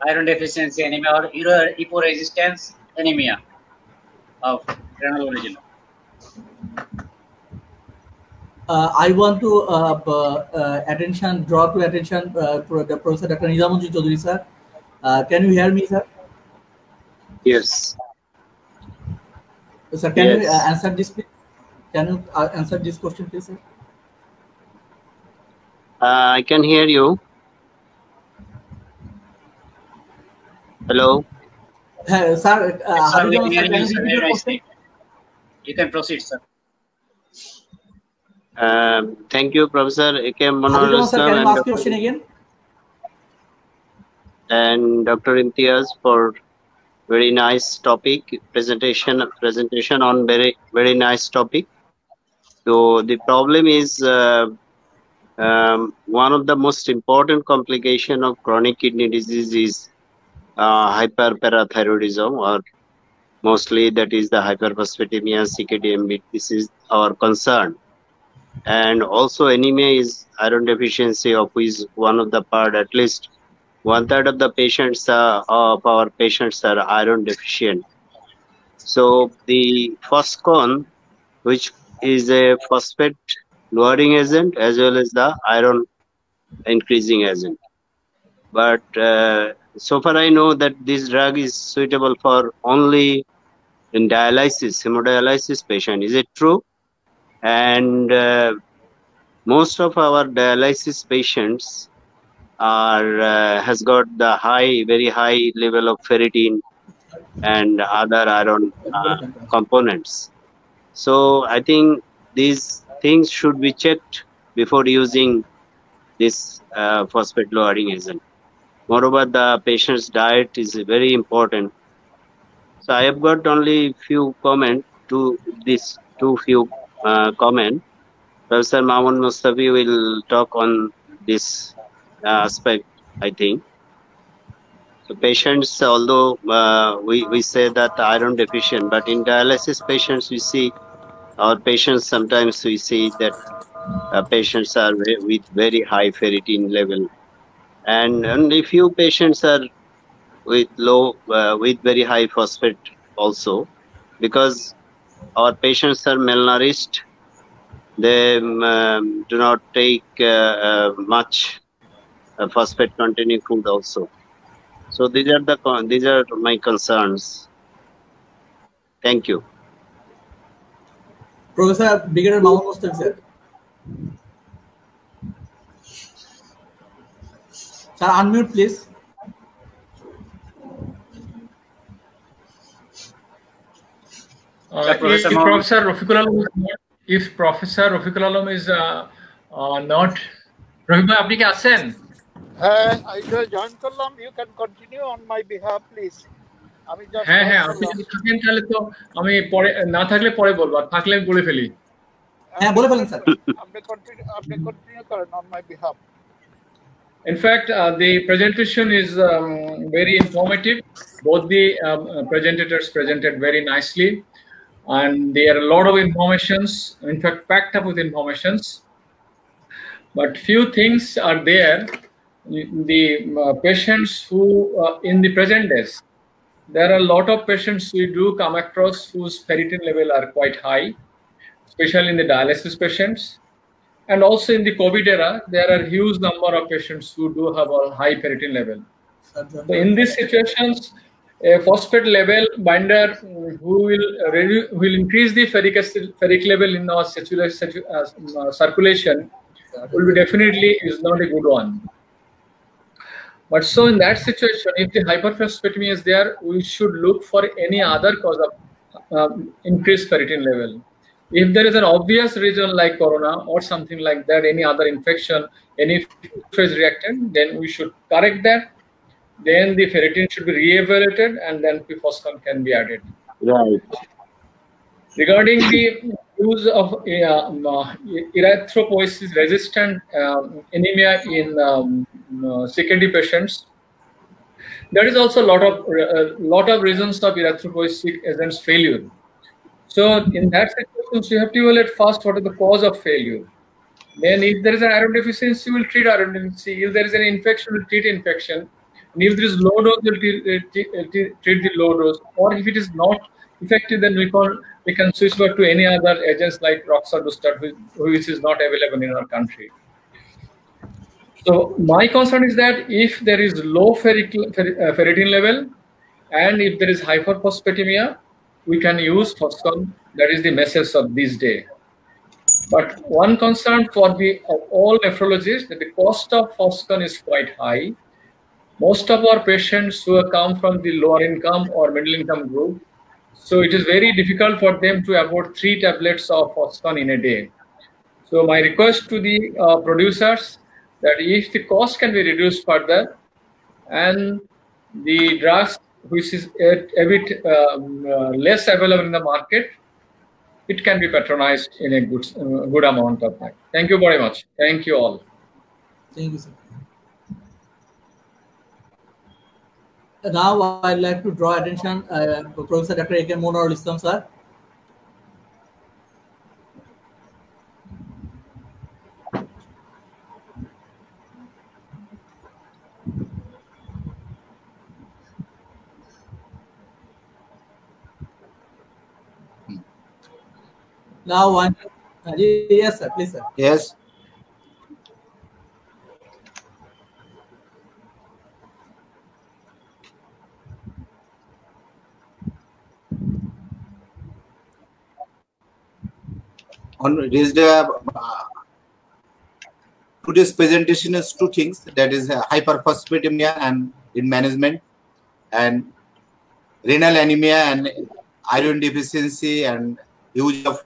iron deficiency anemia or EPO resistance anemia of renal origin? I want to draw to attention Professor Dr. Nizamuddin Chaudhary, sir. Can you hear me, sir? Yes. Sir, can you answer this, please? Can you answer this question, please, sir? I can hear you. Hello. Sir, you can proceed, sir. Thank you, Professor A.K.M. Manohar Islam and Dr. Imtiaz for very nice topic presentation on very nice topic. So the problem is one of the most important complication of chronic kidney disease is hyperparathyroidism, or mostly that is the hyperphosphatemia, CKD-MB. This is our concern. And also anemia is iron deficiency, of which one of the part, at least 1/3 of the patients of our patients are iron deficient. So the Foscon, which is a phosphate lowering agent as well as the iron increasing agent. But so far I know that this drug is suitable for only in dialysis, hemodialysis patient. Is it true? And most of our dialysis patients are has got the very high level of ferritin and other iron components. So I think these things should be checked before using this phosphate lowering agent. Moreover, the patient's diet is very important. So I have got only few comments to this, comment. Professor Mamun Mustafi will talk on this aspect, I think. So patients, although we say that iron deficient, but in dialysis patients, we see our patients, sometimes we see that patients are with very high ferritin level. And only few patients are with low, with very high phosphate also, because our patients are malnourished. They do not take much phosphate containing food also. So these are my concerns. Thank you. Professor Brigadier Mamun Mustafi, sir. Sir, unmute please. If Professor Rafiqul Alam is not, Rafiq bhai, apni ke achen? I will join Kollam. You can continue on my behalf, please. হ্যাঁ আপনি যদি থাকেন তাহলে তো আমি পরে, না থাকলে পরে বলবো, আর থাকলে আমি বলে ফেলি। হ্যাঁ বলে ফেলেন স্যার। আপনি কন্টিনিউ করেন on my behalf. In fact, the presentation is very informative. Both the presentators presented very nicely, and there are a lot of informations, in fact packed up with informations. But few things are there. The patients who in the present days, there are a lot of patients we do come across whose ferritin level are quite high, especially in the dialysis patients. And also in the COVID era, there are huge number of patients who do have a high ferritin level. So in these situations, a phosphate level binder who will increase the ferric level in our circulation will be definitely is not a good one. But so in that situation, if the hyperphosphatemia is there, we should look for any other cause of increased ferritin level. If there is an obvious reason like corona or something like that, any other infection, any phase reactant, then we should correct that. Then the ferritin should be re-evaluated, and then Foscon can be added. Right. Regarding the use of erythropoiesis-resistant anemia in CKD patients, there is also a lot of reasons of erythropoietic agents failure. So in that situation, we have to evaluate first what is the cause of failure. Then if there is an iron deficiency, we will treat iron deficiency. If there is an infection, we will treat infection. And if there is low dose, we will treat the low dose. Or if it is not effective, then we can switch back to any other agents like roxadustat, which is not available in our country. So my concern is that if there is low ferritin level, and if there is hyperphosphatemia, we can use Foscon. That is the message of this day. But one concern for all nephrologists, that the cost of Foscon is quite high. Most of our patients who come from the lower income or middle income group, so it is very difficult for them to afford 3 tablets of Foscon in a day. So my request to the producers, that if the cost can be reduced further, and the drugs which is a bit less available in the market, it can be patronized in a good amount of time. Thank you very much. Thank you all. Thank you, sir. Now I'd like to draw attention Professor Dr. A.K. Monarul Islam, sir. Now one, yes, sir, please, sir. Yes. On raised today's presentation is two things, that is hyperphosphatemia and in management, and renal anemia and iron deficiency and use of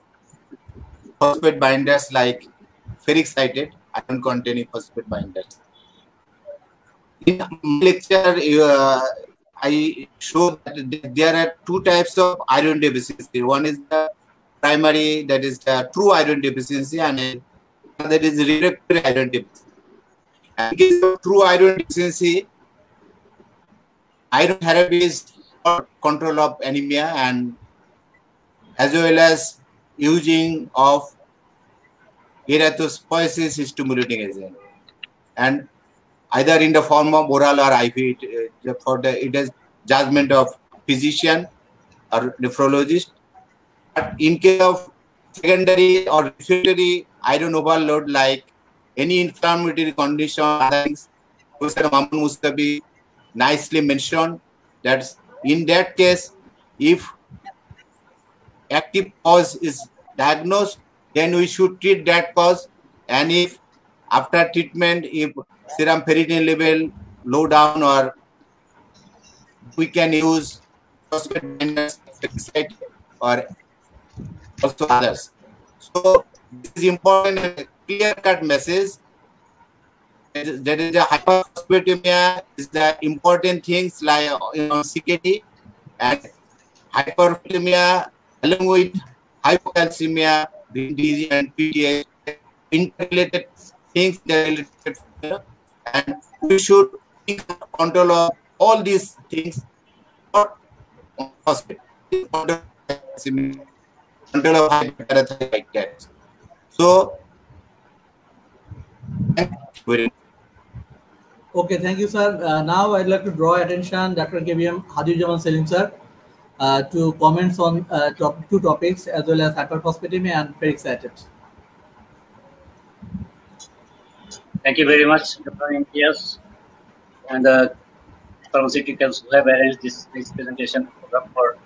phosphate binders like ferric cited iron containing phosphate binders. In my lecture, I show that there are two types of iron deficiency. One is the primary, that is the true iron deficiency, and that is refractory iron deficiency. And in case of true iron deficiency, iron therapy is for control of anemia and as well as using of erythropoiesis stimulating agent, and either in the form of oral or IV. It is judgment of physician or nephrologist. But in case of secondary or refractory iron overload, like any inflammatory condition, other things, Professor Mamun Mustafi nicely mentioned that in that case, if active cause is diagnosed, then we should treat that cause, and if after treatment, if serum ferritin level low down, or we can use phosphate binders or also others. So this is important and clear-cut message. That is the hyperphosphatemia is the important things like CKD, and hyperphosphatemia along with hypocalcemia, disease and PTH, interrelated things that are related, and we should think control of all these things for phosphate, control of hyperparathyroid like that. So, thank you very much. Okay, thank you, sir. Now I'd like to draw attention Dr. KBM Hadiujaman Selim, sir, to comments on two topics as well as hyperphosphatemia and ferric cited. Thank you very much, Dr. Imtiaz, and the pharmaceuticals who have arranged this presentation program for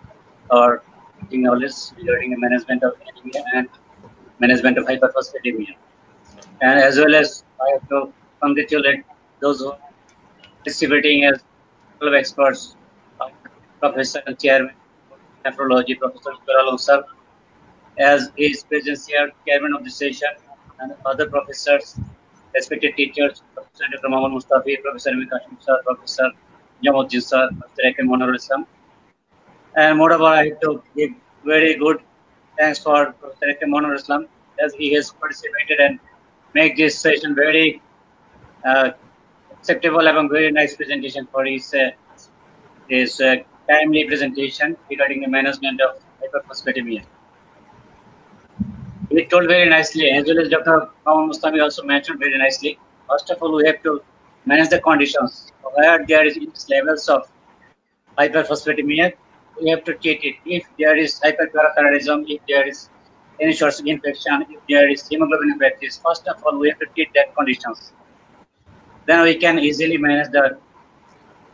our knowledge regarding the management of anemia and management of hyperphosphatemia. And as well as I have to congratulate those who are participating as 12 experts, Professor and Chairman of Nephrology, Professor Karal sir, as his presence here, Chairman of the session, and other professors, respected teachers, Professor Dr. Mamun Mustafi, Professor Mikashim sir, Professor Jamuddin sir, Professor A.K. Monarul Islam. And moreover, I have to give very good thanks for Professor A.K. Monarul Islam, as he has participated and make this session very acceptable and very nice presentation for his timely presentation regarding the management of hyperphosphatemia. He told very nicely, as well as Dr. Mamun Mustafi also mentioned very nicely. First of all, we have to manage the conditions where there is levels of hyperphosphatemia. We have to treat it. If there is hyperparathyroidism, if there is any sort of infection, if there is hemoglobin practice, first of all, we have to treat that conditions. Then we can easily manage the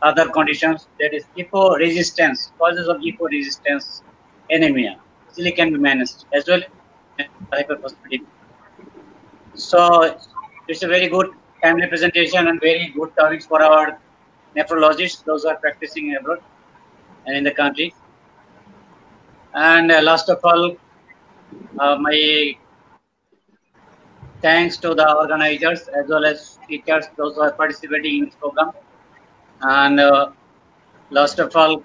other conditions, that is EPO resistance, causes of EPO resistance, anemia, easily can be managed as well as hyperphosphatemia. So it's a very good timely presentation and very good topics for our nephrologists, those who are practicing abroad and in the country. And last of all, my thanks to the organizers as well as teachers, those who are participating in this program. And last of all,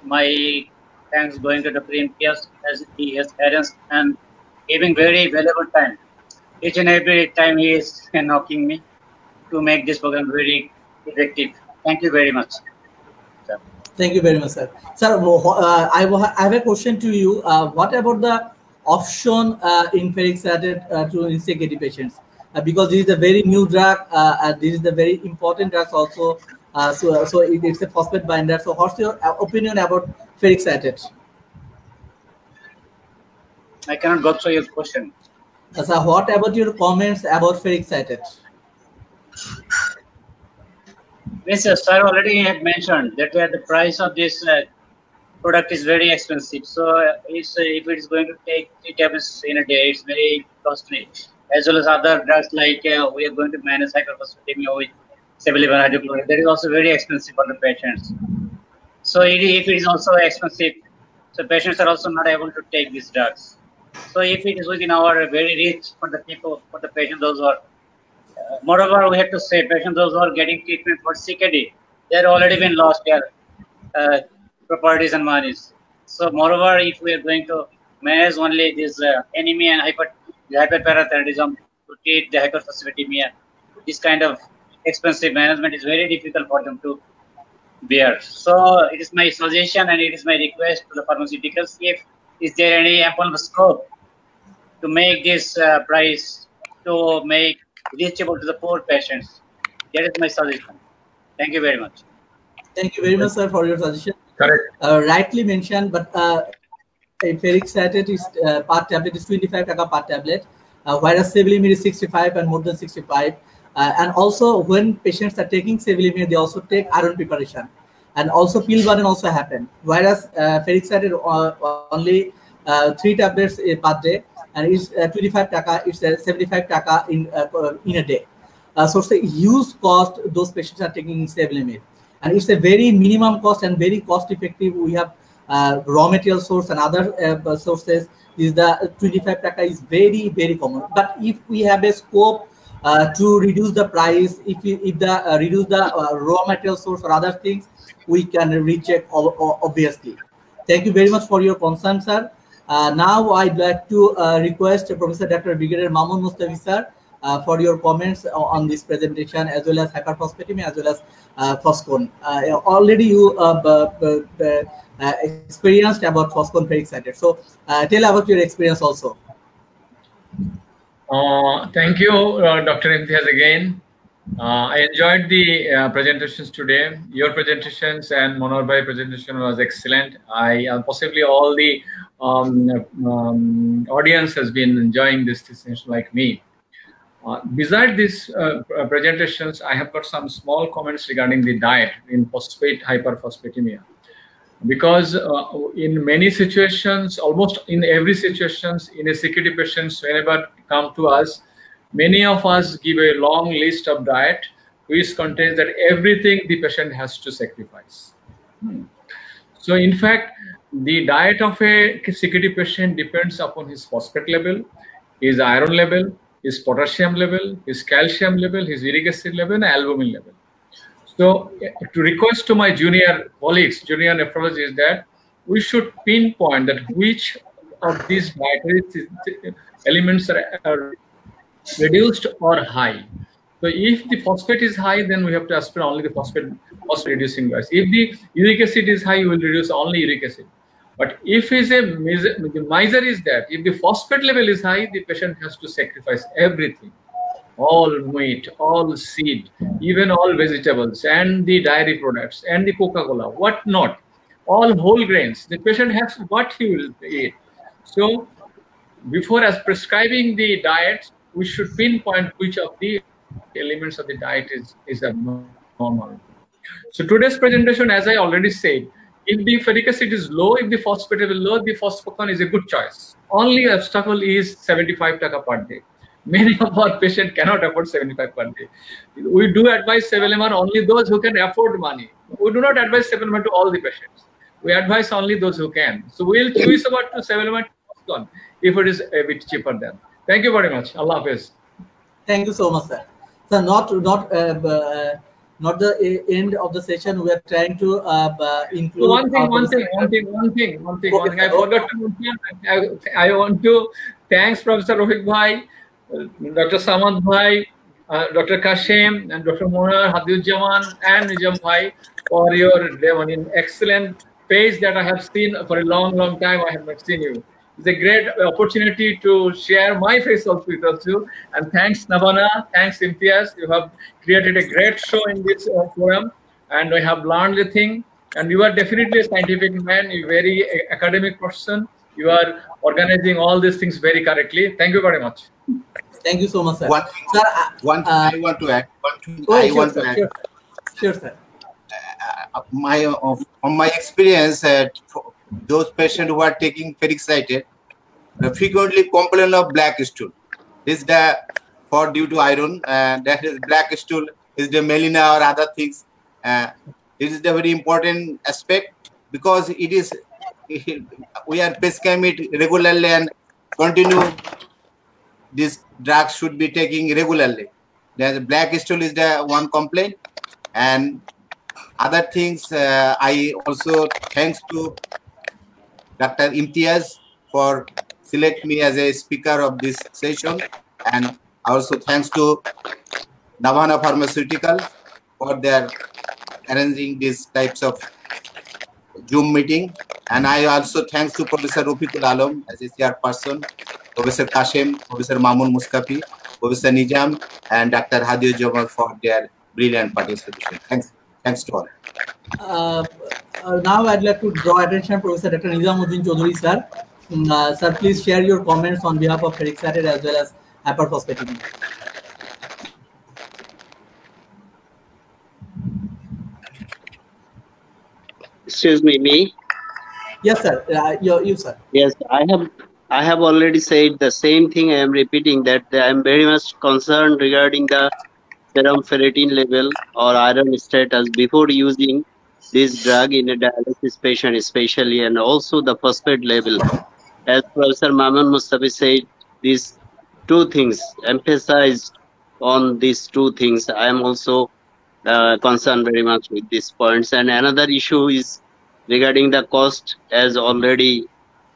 my thanks going to Dr. Imtiaz, as he has arranged and giving very valuable time. Each and every time he is knocking me to make this program very effective. Thank you very much. Thank you very much, sir. Sir, I have a question to you. What about the option in ferric sulfate to CKD patients? Because this is a very new drug. This is the very important drug also. So it's a phosphate binder. So what's your opinion about ferric sulfate? I cannot go through your question. So what about your comments about ferric sulfate? Yes, sir already had mentioned that the price of this product is very expensive. So if it is going to take 3 tablets in a day, it's very costly. As well as other drugs like we are going to manage hyperphosphatemia with 7-11 hydrochloride. That is also very expensive for the patients. So if it is also expensive, so patients are also not able to take these drugs. So if it is within our very reach for the people, for the patients, those who are, moreover, we have to say patients those who are getting treatment for CKD, they are already been lost their properties and monies. So moreover, if we are going to manage only this anemia and hyperparathyroidism to treat the hyperphosphatemia, this kind of expensive management is very difficult for them to bear. So it is my suggestion and it is my request to the pharmaceuticals, if is there any ample scope to make this price to make reachable to the poor patients. That is my suggestion. Thank you very much. Thank you very much, sir, for your suggestion. Correct. Rightly mentioned, but ferric sulfate is per tablet is 25 taka per tablet, whereas sevelamer is 65 and more than 65. And also, when patients are taking sevelamer, they also take iron preparation, and also pill burden also happen. Whereas ferric sulfate only 3 tablets per day, and it's 25 taka, it's 75 taka in a day. So it's a huge cost those patients are taking sevelamer, and it's a very minimum cost and very cost effective. We have raw material source and other sources. Is the 25 taka is very, very common. But if we have a scope to reduce the price, if the reduce the raw material source or other things, we can recheck obviously. Thank you very much for your concern, sir. Now I'd like to request Professor Dr. Brigadier Mamun Mustafi, sir, for your comments on this presentation, as well as hyperphosphatemia, as well as Foscon. Already you experienced about Foscon ferric sulfate. So tell about your experience also. Thank you, Dr. Imtiaz again. I enjoyed the presentations today. Your presentations and Manor Bhai presentation was excellent. Possibly all the audience has been enjoying this session like me. Besides these presentations, I have got some small comments regarding the diet in phosphate hyperphosphatemia. Because in many situations, almost in every situations, in a CKD patients, whenever come to us, many of us give a long list of diet which contains that everything the patient has to sacrifice. So in fact, the diet of a CKD patient depends upon his phosphate level, his iron level, his potassium level, his calcium level, his uric acid level, and albumin level. So to request to my junior colleagues, junior nephrologists, that we should pinpoint that which of these dietary elements are reduced or high. So if the phosphate is high, then we have to aspire only the phosphate reducing drugs. If the uric acid is high, we will reduce only uric acid. But if the miser is that if the phosphate level is high, the patient has to sacrifice everything. All meat, all seed, even all vegetables, and the dairy products, and the Coca-Cola, what not, all whole grains. The patient has what he will eat. So before as prescribing the diet, we should pinpoint which of the elements of the diet is abnormal. So today's presentation, as I already said, if the ferric acid is low, if the phosphate level is low, the Fosfocon is a good choice. Only obstacle is 75 taka per day. Many of our patients cannot afford 75 per day. We do advise sevelamer only those who can afford money. We do not advise sevelamer to all the patients. We advise only those who can. So we'll choose about to sevelamer if it is a bit cheaper then. Thank you very much. Allah Hafiz. Thank you so much, sir. So not the end of the session. We are trying to include one thing. I forgot to mention. I want to thanks Professor Rohit Bhai, Dr. Samad Bhai, Dr. Kashim and Dr. Monar, Hadiujaman and Nijam Bhai for your excellent page that I have seen for a long, long time. I have not seen you. It's a great opportunity to share my face also with you. And thanks, Navana. Thanks, Imtiaz. You have created a great show in this forum, and we have learned the thing. And you are definitely a scientific man. You're a very academic person. You are organizing all these things very correctly. Thank you very much. Thank you so much, sir. One thing I want to add. Sure, sir. From my experience, those patients who are taking ferricited frequently complain of black stool. This is due to iron. That is black stool is the melena or other things. This is the very important aspect because we are prescribing it regularly and continue. This drug should be taking regularly. The black stool is the one complaint, and other things. I also thanks to Dr. Imtiaz for select me as a speaker of this session, and also thanks to Navana Pharmaceutical for their arranging these types of Zoom meeting, and I also thanks to Professor Rafiqul Alam as a chairperson, Professor Kashim, Professor Mamun Mustafi, Professor Nijam, and Dr. Hadiujaman for their brilliant participation. Thanks to all. Now I'd like to draw attention to Professor Dr. Nizamuddin Chaudhary, sir. Sir, please share your comments on behalf of ferricited as well as hyperphosphatemia. Excuse me. Yes, sir. You, sir. Yes, I have already said the same thing. I am repeating that I am very much concerned regarding the serum ferritin level or iron status before using this drug in a dialysis patient especially, and also the phosphate level. As Professor Mamun Mustafi said, these two things, emphasized on these two things. I am also concerned very much with these points. And another issue is regarding the cost, as already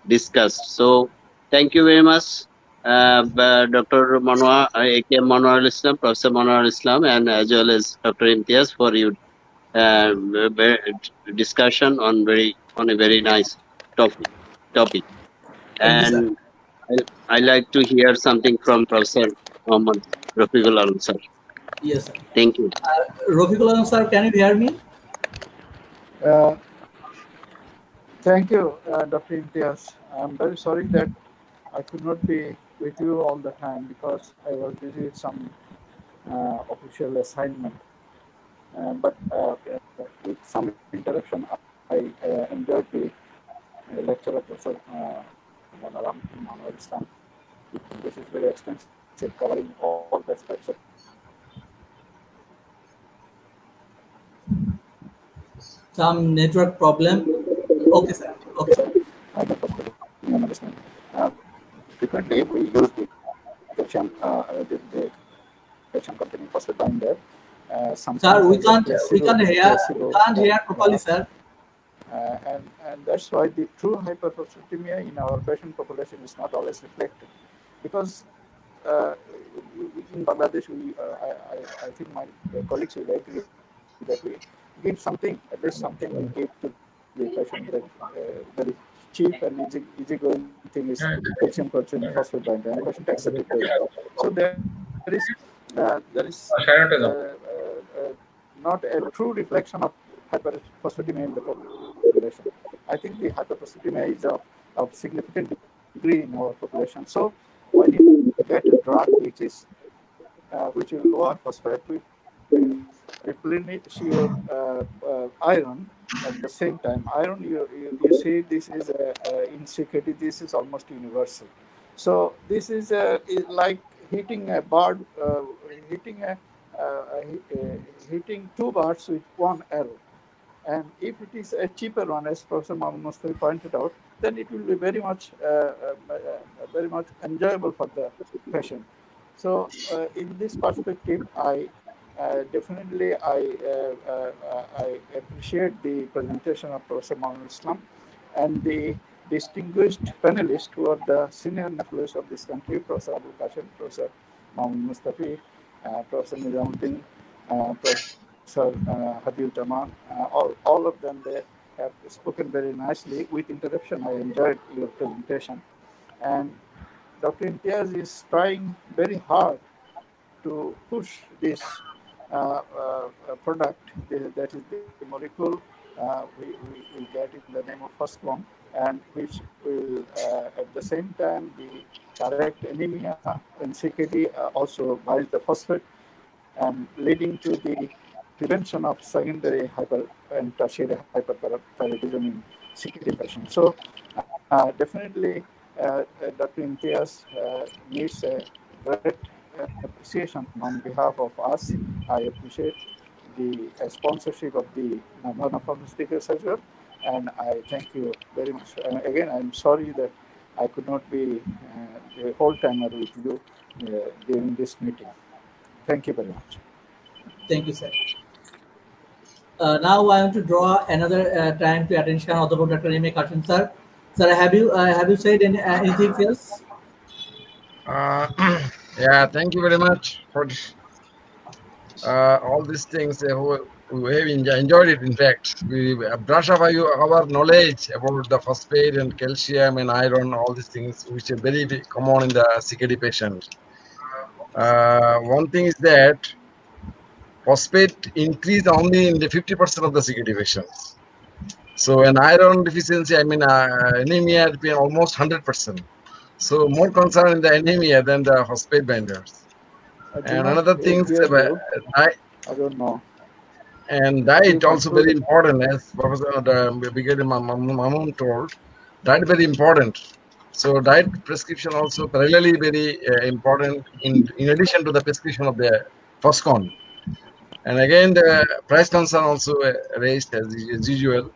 discussed. So thank you very much, Dr. Manwar, AKM Manwar Islam, Professor Manwar Islam, and as well as Dr. Imtiaz for your discussion on a very nice topic. And I like to hear something from Professor Muhammad Rafiqul Alam, sir. Yes, sir. Thank you. Rafiqul Alam, sir, can you hear me? Thank you, Dr. Imtiaz. I'm very sorry that I could not be with you all the time because I was busy with some official assignment. But with some interruption, I enjoyed the lecture of Professor Manar Islam. This is very extensive, covering all the aspects of. Some network problem. Okay, sir. Okay, sir. Frequently, we use the calcium containing phosphate binder. Sir, we can't hear properly, sir. And that's why the true hyperphosphatemia in our patient population is not always reflected, because in Bangladesh, I think my colleagues will agree that we give something, at least something we give to the patient that very cheap and easygoing thing is calcium containing phosphate binder, and the patient accepts it. So there is not a true reflection of hyperphosphatemia in the population. I think the hyperphosphatemia is of significant degree in our population. So when you get a drug which will lower phosphate, will replenish your iron at the same time. Iron, you see, this is in CKD, this is almost universal. So this is like hitting a bird, hitting two birds with one arrow. And if it is a cheaper one, as Professor Mamun Mustafi pointed out, then it will be very much enjoyable for the patient. So in this perspective, I definitely appreciate the presentation of Professor Mamun Islam and the distinguished panelists who are the senior nephews of this country, Professor Abul Kashim, Professor Mamun Mustafi, Professor Nizamuddin, Professor Habib Taman, all of them, they have spoken very nicely. With interruption, I enjoyed your presentation. And Dr. Imtiaz is trying very hard to push this product, that is the molecule we get in the name of Foscon, and which will at the same time be correct anemia and CKD, also binds the phosphate, and leading to the prevention of secondary hyper and tertiary hyperparathyroidism in CKD patients. So definitely Dr. Imtiaz needs a great appreciation on behalf of us. I appreciate the sponsorship of the Navana Pharmaceuticals as well, and I thank you very much. Again, I'm sorry that I could not be the whole time with you during this meeting. Thank you very much. Thank you, sir. Now I want to draw another time to attention of the Dr. M.A. Kashin, sir. Sir, have you said anything else? Yeah, thank you very much for all these things. We have enjoyed it. In fact, we brush up our knowledge about the phosphate and calcium and iron, all these things which are very common in the CKD patient. One thing is that phosphate increase only in the 50% of the CKD patients. So an iron deficiency, anemia has been almost 100%. So more concern in the anemia than the phosphate binders. And another thing is diet. I don't know. And diet also very important, as Professor Brigadier Mamun told. Diet very important. So diet prescription also parallelly very important in addition to the prescription of the Foscon. And again, the price concern also raised as usual.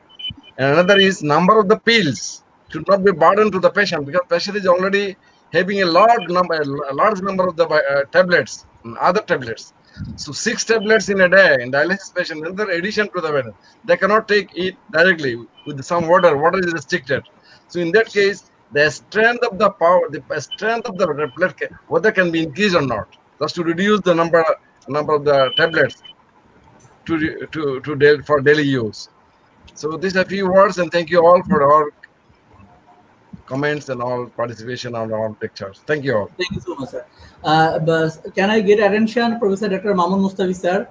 And another is number of the pills should not be burden to the patient, because patient is already having a large number of the tablets, other tablets. So 6 tablets in a day in dialysis patient, another addition to the medicine. They cannot take it directly with some water. Water is restricted. So in that case, the strength of the power, the strength of the blood, whether can be increased or not, just to reduce the number of the tablets for daily use. So these are a few words, and thank you all for our comments and all participation on our lectures. Thank you all. Thank you so much, sir. But can I get attention, Professor Dr. Mamun Mustafi, sir?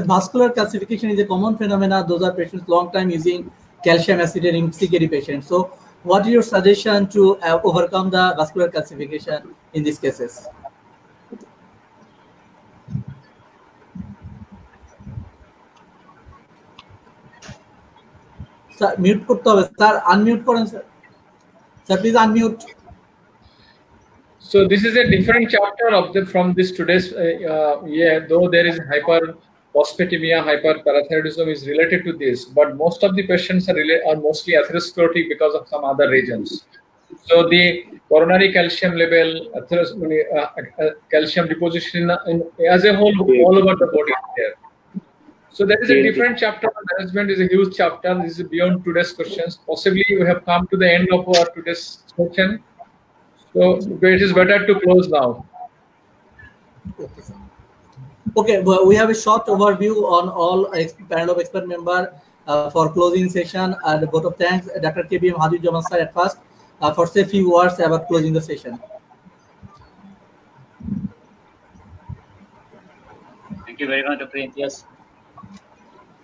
Vascular calcification is a common phenomenon. Those are patients long time using calcium acetate in CKD patients. So what is your suggestion to overcome the vascular calcification in these cases? Sir, mute করতে হবে sir, unmute করেন sir. Sir, please unmute. So this is a different chapter from this today's though there is hyperphosphatemia, hyperparathyroidism is related to this, but most of the patients are mostly atherosclerotic because of some other reasons. So the coronary calcium level, calcium deposition as a whole all over the body is there. So that is a different chapter. Management is a huge chapter. This is beyond today's questions. Possibly we have come to the end of our today's session. So it is better to close now. Okay, well, we have a short overview on all panel of expert member for closing session. And a vote of thanks, Dr. KBM Hajizzaman sir at first, for say few words about closing the session. Thank you very much, Dr. Imtiaz,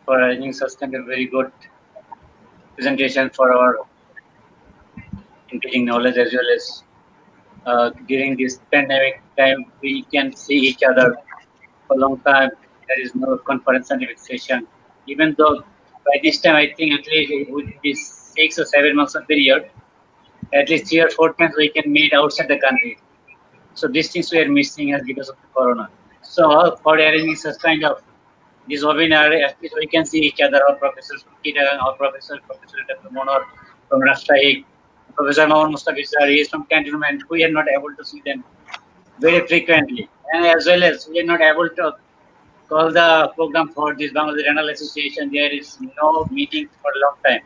for arranging such kind of very good presentation for our engaging knowledge, as well as during this pandemic time we can see each other for a long time. There is no conference scientific session. Even though by this time I think at least with this 6 or 7 months of period, at least 3 or 4 times we can meet outside the country. So these things we are missing as because of the corona. So for arranging such kind of this webinar, at least we can see each other, our professors from Chittagong, our Professor Dr. Monor from Rajshahi, Professor Mamun Mustafi sir, he is from Cantonment. We are not able to see them very frequently, and as well as we are not able to call the program for this Bangladesh Renal Association. There is no meeting for a long time,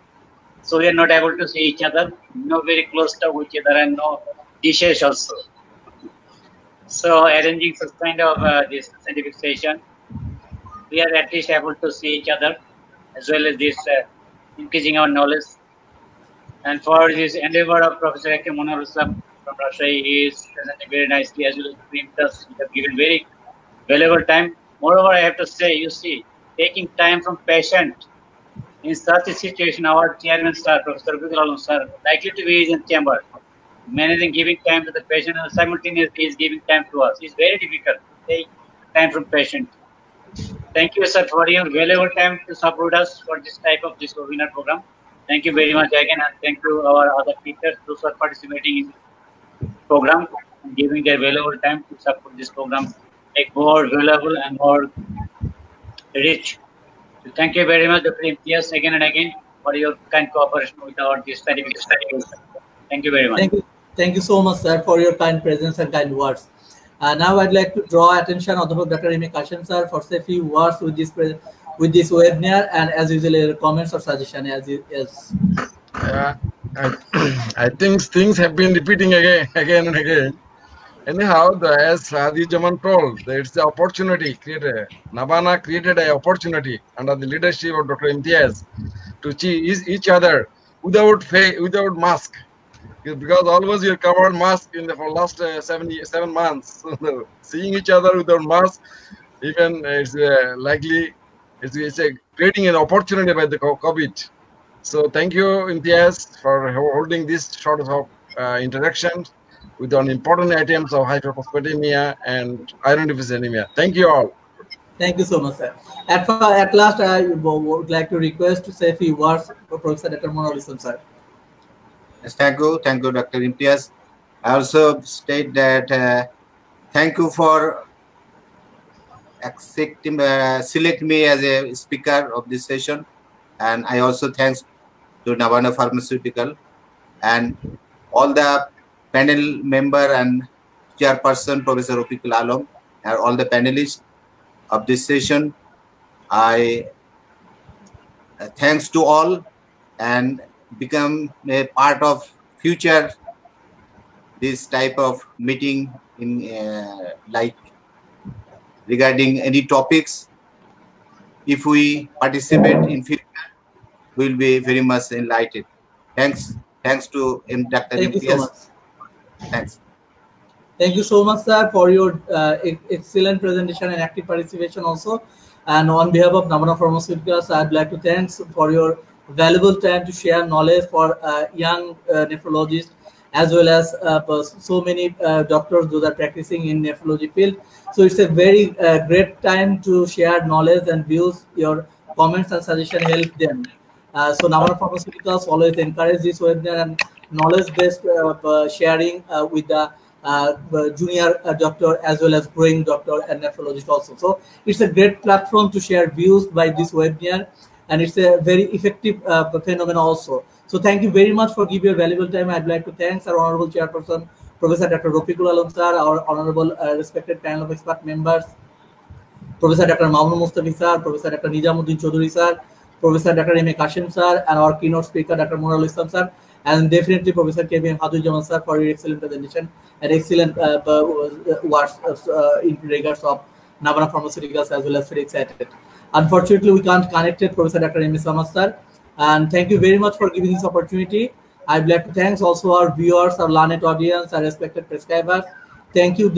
so we are not able to see each other, no very close to each other, and no dishes also. So arranging such kind of this scientific session, we are at least able to see each other, as well as this increasing our knowledge. And for this endeavor of Professor Hakim Monwar Islam from Rajshahi, he is presenting very nicely, as well as Premdas. You have given very valuable time. Moreover, I have to say, you see, taking time from patient in such a situation, our chairman sir, Professor Rafiqul Alam sir, likely to be in chamber, managing giving time to the patient and simultaneously is giving time to us. It's very difficult to take time from patient. Thank you, sir, for your valuable time to support us for this type of this webinar program. Thank you very much again, and thank you our other teachers those who are participating in this program and giving their valuable time to support this program, make more valuable and more rich. So thank you very much, Dr. Imtiaz, again and again for your kind cooperation with our this scientific study. Thank you very much. Thank you so much, sir, for your kind presence and kind words. Now I'd like to draw attention of Dr. M.A. Kashem sir for say few words with this webinar, and as usual comments or suggestion as. I think things have been repeating again and again. Anyhow, as Hadi Jaman told, it's the opportunity created. Navana created an opportunity under the leadership of Dr. Imtiaz to see each other without mask. Because always you're covered mask for last 7 months. Seeing each other without mask, even it's likely it's creating an opportunity by the COVID. So thank you, Imtiaz, for holding this sort of interaction with on important items of hyperphosphatemia and iron deficiency anemia. Thank you all. Thank you so much, sir. At last, I would like to request to say a few words for Professor Dr. Monwar Islam, sir. Yes, thank you, Dr. Imtiaz. I also state that thank you for accepting select me as a speaker of this session, and I also thanks to Navana Pharmaceutical and all the panel member and chairperson Professor Rafiqul Alam and all the panelists of this session. I thanks to all and become a part of future this type of meeting in like regarding any topics. If we participate in future, we'll be very much enlightened. Thanks to Dr. Thank you so much. Thanks. Thank you so much, sir, for your excellent presentation and active participation also. And on behalf of Navana Pharmaceuticals, I'd like to thanks for your valuable time to share knowledge for young nephrologists, as well as so many doctors those are practicing in nephrology field. So it's a very great time to share knowledge and views. Your comments and suggestions help them. So Navana Pharmaceuticals always encourage this webinar and knowledge-based sharing with the junior doctor as well as growing doctor and nephrologist also. So it's a great platform to share views by this webinar, and it's a very effective phenomenon also. So thank you very much for giving your valuable time. I'd like to thank our honorable chairperson, Professor Dr. Rafiqul Alam sir, our honorable respected panel of expert members, Professor Dr. Mamunur Mustafi sir, Professor Dr. Nijamuddin Chaudhuri sir, Professor Dr. M.A. Kashem sir, and our keynote speaker Dr. Monwar Islam sir, and definitely Professor K.B.M. Hadi-Jaman sir for your excellent presentation and excellent words in regards of Navana Pharmaceuticals as well as very excited. Unfortunately, we can't connect it, Professor Dr. M.A. Samad sir, and thank you very much for giving this opportunity. I'd like to thank also our viewers, our learned audience, our respected prescribers. Thank you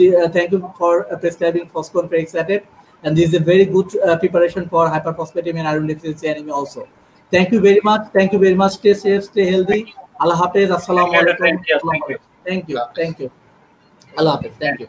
for prescribing Foscon very excited. And this is a very good preparation for hyperphosphatemia and iron deficiency anemia also. Thank you very much. Thank you very much. Stay safe, stay healthy. Allah Hafiz. Assalamu alaikum. Thank you. Thank you. Allah Hafiz. Thank you.